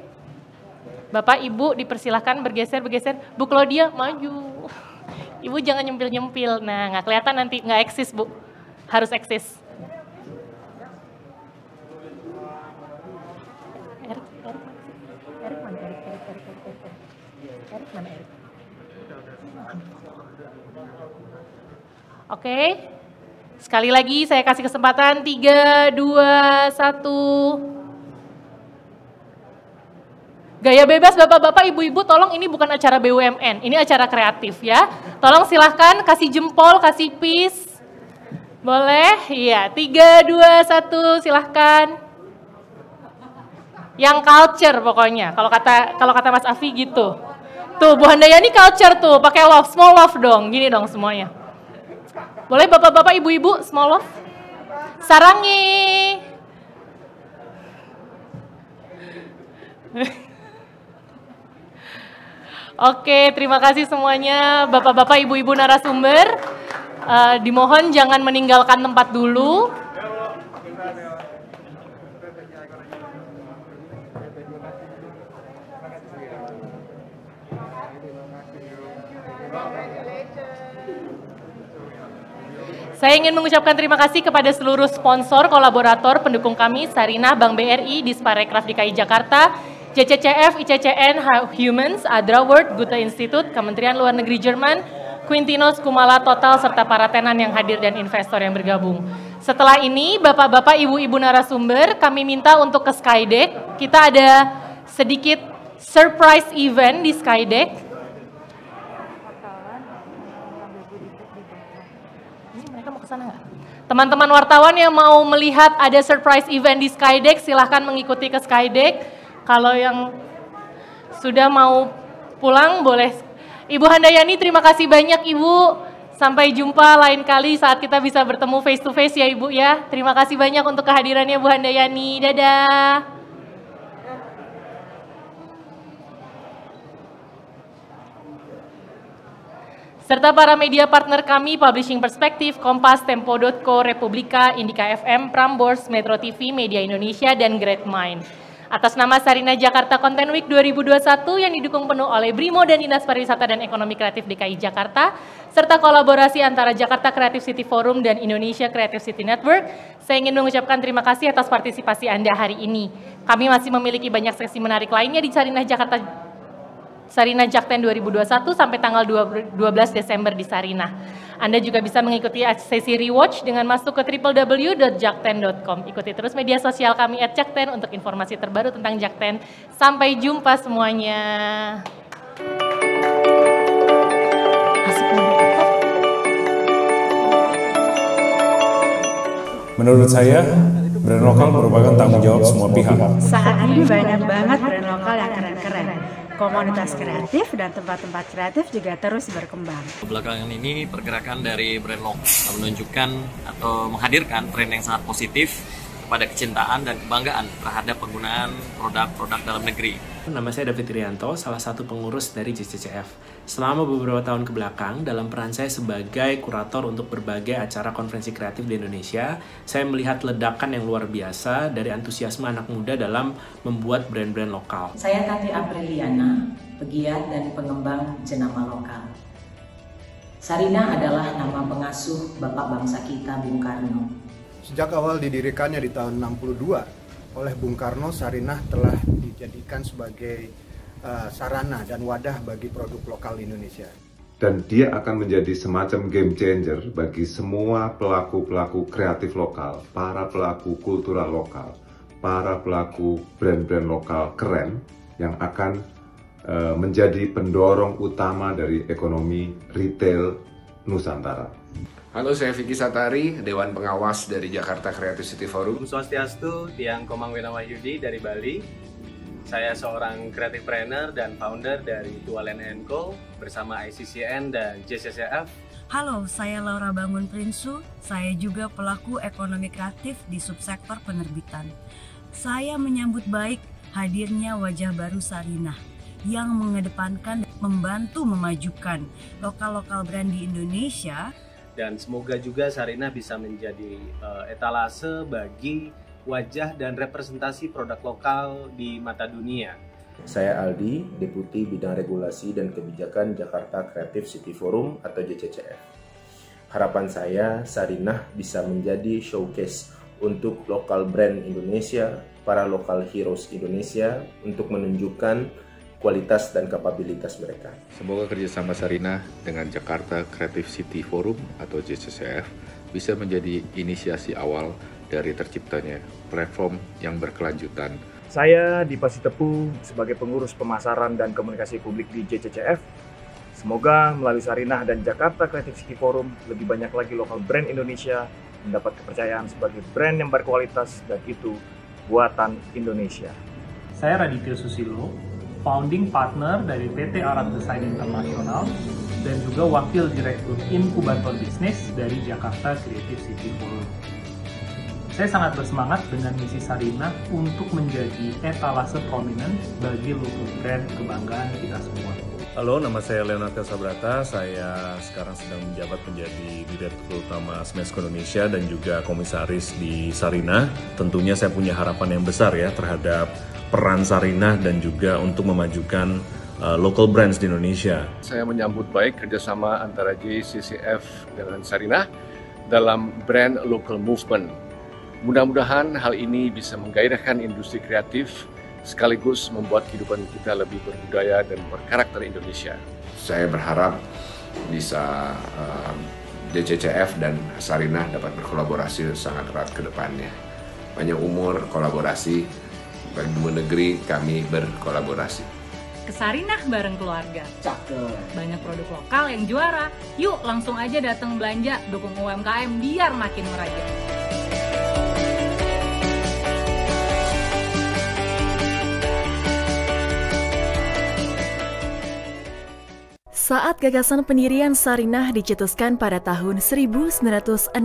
Bapak, Ibu dipersilahkan bergeser. Bu Claudia, maju. Ibu jangan nyempil-nyempil. Nah, nggak kelihatan nanti, nggak eksis, Bu. Harus eksis. Erik mana? Erik mana? Oke. Sekali lagi saya kasih kesempatan 3, 2, 1. Gaya bebas Bapak-bapak, Ibu-ibu, tolong ini bukan acara BUMN, ini acara kreatif ya. Tolong silahkan kasih jempol, kasih peace. Boleh? Iya, 3, 2, 1, silahkan. Yang culture pokoknya, kalau kata Mas Afi gitu. Tuh, Bu Handayani culture tuh, pakai love, small love dong, gini dong semuanya. Boleh Bapak-bapak, Ibu-ibu, small love? Sarangi. Oke, terima kasih semuanya Bapak-bapak, Ibu-ibu narasumber. Dimohon jangan meninggalkan tempat dulu. Saya ingin mengucapkan terima kasih kepada seluruh sponsor, kolaborator, pendukung kami, Sarinah, Bank BRI, Disparekraf DKI Jakarta, JCCF, ICCN, Humans, Adra World, Goethe Institute, Kementerian Luar Negeri Jerman, Quintinos, Kumala, Total, serta para tenan yang hadir dan investor yang bergabung. Setelah ini, Bapak-bapak, Ibu-ibu narasumber, kami minta untuk ke Skydeck. Kita ada sedikit surprise event di Skydeck. Teman-teman wartawan yang mau melihat ada surprise event di Skydeck, silahkan mengikuti ke Skydeck. Kalau yang sudah mau pulang boleh. Ibu Handayani, terima kasih banyak Ibu. Sampai jumpa lain kali saat kita bisa bertemu face to face ya Ibu ya. Terima kasih banyak untuk kehadirannya Bu Handayani. Dadah. Serta para media partner kami, Publishing Perspektif, Kompas, Tempo.co, Republika, Indika FM, Prambors, Metro TV, Media Indonesia, dan Great Mind. Atas nama Sarinah Jakarta Content Week 2021 yang didukung penuh oleh BRIMO dan Dinas Pariwisata dan Ekonomi Kreatif DKI Jakarta, serta kolaborasi antara Jakarta Creative City Forum dan Indonesia Creative City Network, saya ingin mengucapkan terima kasih atas partisipasi Anda hari ini. Kami masih memiliki banyak sesi menarik lainnya di Sarinah Sarinah Jakten 2021 sampai tanggal 12 Desember di Sarinah. Anda juga bisa mengikuti sesi rewatch dengan masuk ke www.jakten.com. Ikuti terus media sosial kami @jakten untuk informasi terbaru tentang Jakten. Sampai jumpa semuanya. Menurut saya, brand lokal merupakan tanggung jawab semua pihak. Saat ini banyak banget brand lokal yang keren-keren. Komunitas kreatif dan tempat-tempat kreatif juga terus berkembang. Belakangan ini pergerakan dari brand lokal menunjukkan atau menghadirkan tren yang sangat positif kepada kecintaan dan kebanggaan terhadap penggunaan produk-produk dalam negeri. Nama saya David Irianto, salah satu pengurus dari JCCF. Selama beberapa tahun kebelakang, dalam peran saya sebagai kurator untuk berbagai acara konferensi kreatif di Indonesia, saya melihat ledakan yang luar biasa dari antusiasme anak muda dalam membuat brand-brand lokal. Saya Tati Apriliana, pegiat dan pengembang jenama lokal. Sarinah adalah nama pengasuh Bapak bangsa kita, Bung Karno. Sejak awal didirikannya di tahun 62 oleh Bung Karno, Sarinah telah dijadikan sebagai sarana dan wadah bagi produk lokal Indonesia. Dan dia akan menjadi semacam game changer bagi semua pelaku-pelaku kreatif lokal, para pelaku kultural lokal, para pelaku brand-brand lokal keren yang akan menjadi pendorong utama dari ekonomi retail Nusantara. Halo, saya Vicky Satari, Dewan Pengawas dari Jakarta Creative City Forum. Swastiastu, Tiang Komang Winawahyudi dari Bali. Saya seorang creative planner dan founder dari Tualen & Co bersama ICCN dan JCCF. Halo, saya Laura Bangun Prinsu. Saya juga pelaku ekonomi kreatif di subsektor penerbitan. Saya menyambut baik hadirnya wajah baru Sarinah yang mengedepankan dan membantu memajukan lokal-lokal brand di Indonesia. Dan semoga juga Sarinah bisa menjadi etalase bagi wajah dan representasi produk lokal di mata dunia. Saya Aldi, Deputi Bidang Regulasi dan Kebijakan Jakarta Creative City Forum atau JCCF. Harapan saya, Sarinah bisa menjadi showcase untuk lokal brand Indonesia, para lokal heroes Indonesia untuk menunjukkan kualitas dan kapabilitas mereka. Semoga kerjasama Sarinah dengan Jakarta Creative City Forum atau JCCF bisa menjadi inisiasi awal dari terciptanya platform yang berkelanjutan. Saya Dipa Sitepu sebagai pengurus pemasaran dan komunikasi publik di JCCF. Semoga melalui Sarinah dan Jakarta Creative City Forum lebih banyak lagi lokal brand Indonesia mendapat kepercayaan sebagai brand yang berkualitas dan itu buatan Indonesia. Saya Raditya Susilo, founding partner dari PT Arab Design International dan juga wakil direktur inkubator bisnis dari Jakarta Creative City Forum. Saya sangat bersemangat dengan misi Sarinah untuk menjadi etalase prominent bagi local brand kebanggaan kita semua. Halo, nama saya Leonardo Sabrata. Saya sekarang sedang menjabat menjadi Direktur Utama Smesco Indonesia dan juga komisaris di Sarinah. Tentunya saya punya harapan yang besar ya terhadap peran Sarinah dan juga untuk memajukan local brands di Indonesia. Saya menyambut baik kerjasama antara JCCF dengan Sarinah dalam brand local movement. Mudah-mudahan hal ini bisa menggairahkan industri kreatif sekaligus membuat kehidupan kita lebih berbudaya dan berkarakter Indonesia. Saya berharap bisa JCCF dan Sarinah dapat berkolaborasi sangat erat ke depannya. Panjang umur kolaborasi, bagi negeri kami berkolaborasi. Ke Sarinah bareng keluarga. Cakep. Banyak produk lokal yang juara. Yuk langsung aja datang belanja, dukung UMKM biar makin meraja. Saat gagasan pendirian Sarinah dicetuskan pada tahun 1962,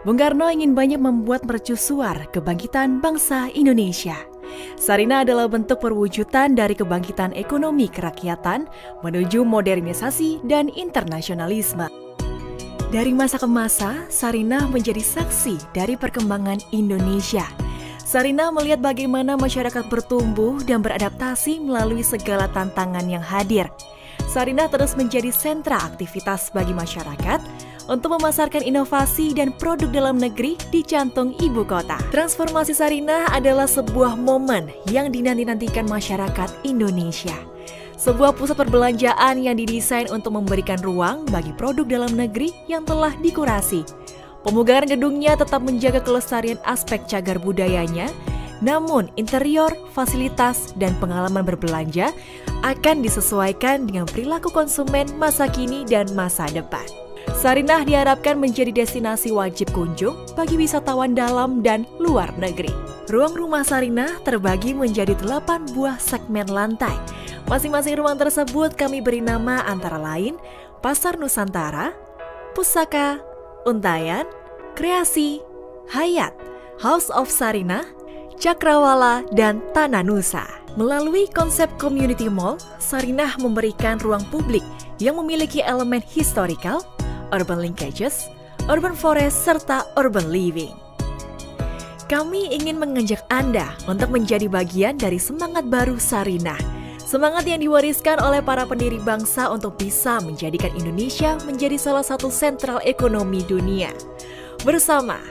Bung Karno ingin banyak membuat mercusuar kebangkitan bangsa Indonesia. Sarinah adalah bentuk perwujudan dari kebangkitan ekonomi kerakyatan menuju modernisasi dan internasionalisme. Dari masa ke masa, Sarinah menjadi saksi dari perkembangan Indonesia. Sarinah melihat bagaimana masyarakat bertumbuh dan beradaptasi melalui segala tantangan yang hadir. Sarinah terus menjadi sentra aktivitas bagi masyarakat untuk memasarkan inovasi dan produk dalam negeri di jantung ibu kota. Transformasi Sarinah adalah sebuah momen yang dinanti-nantikan masyarakat Indonesia. Sebuah pusat perbelanjaan yang didesain untuk memberikan ruang bagi produk dalam negeri yang telah dikurasi. Pemugaran gedungnya tetap menjaga kelestarian aspek cagar budayanya, namun interior, fasilitas, dan pengalaman berbelanja akan disesuaikan dengan perilaku konsumen masa kini dan masa depan. Sarinah diharapkan menjadi destinasi wajib kunjung bagi wisatawan dalam dan luar negeri. Ruang rumah Sarinah terbagi menjadi 8 buah segmen lantai. Masing-masing ruang tersebut kami beri nama antara lain Pasar Nusantara, Pusaka, Untayan, Kreasi, Hayat, House of Sarinah, Cakrawala, dan Tanah Nusa. Melalui konsep community mall, Sarinah memberikan ruang publik yang memiliki elemen historical, urban linkages, urban forest, serta urban living. Kami ingin mengajak Anda untuk menjadi bagian dari semangat baru Sarinah. Semangat yang diwariskan oleh para pendiri bangsa untuk bisa menjadikan Indonesia menjadi salah satu sentral ekonomi dunia. Bersama,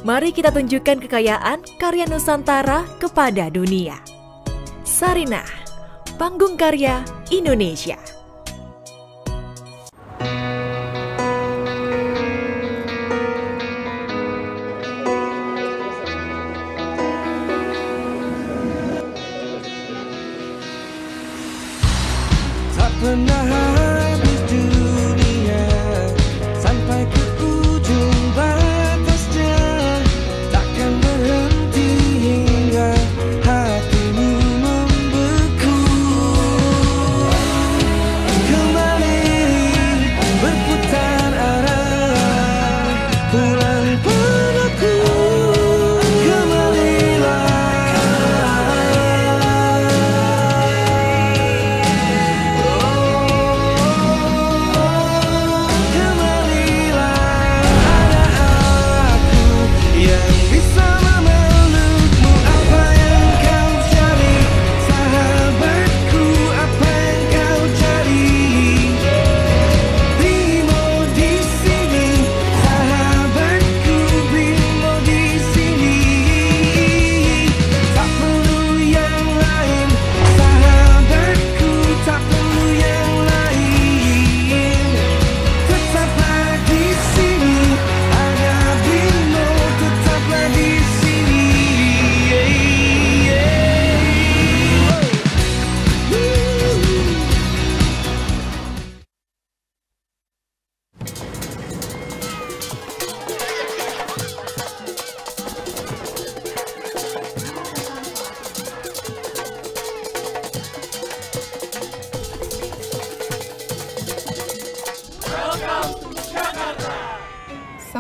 mari kita tunjukkan kekayaan karya Nusantara kepada dunia. Sarinah, panggung karya Indonesia. Tak pernah habis dunia sampai ke ujung batasnya, takkan berhenti hingga hatimu membeku.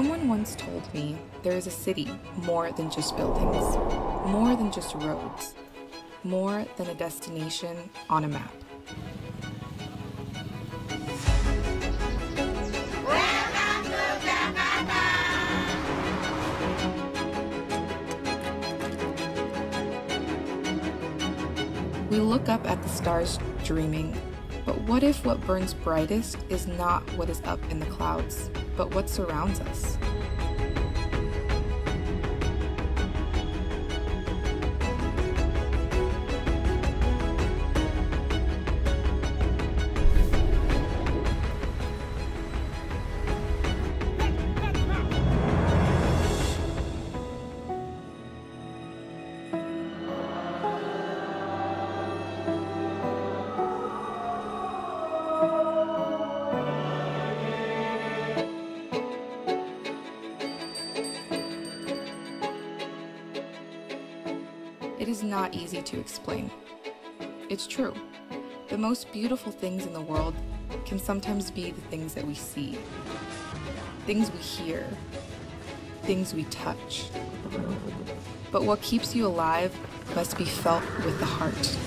Someone once told me there is a city more than just buildings, more than just roads, more than a destination on a map. We look up at the stars dreaming, but what if what burns brightest is not what is up in the clouds, but what surrounds us? It is not easy to explain. It's true. The most beautiful things in the world can sometimes be the things that we see, things we hear, things we touch. But what keeps you alive must be felt with the heart.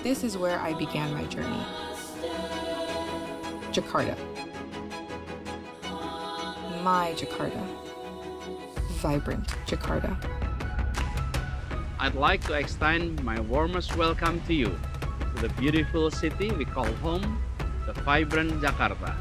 This is where I began my journey. Jakarta. My Jakarta. Vibrant Jakarta. I'd like to extend my warmest welcome to you, to the beautiful city we call home, the vibrant Jakarta.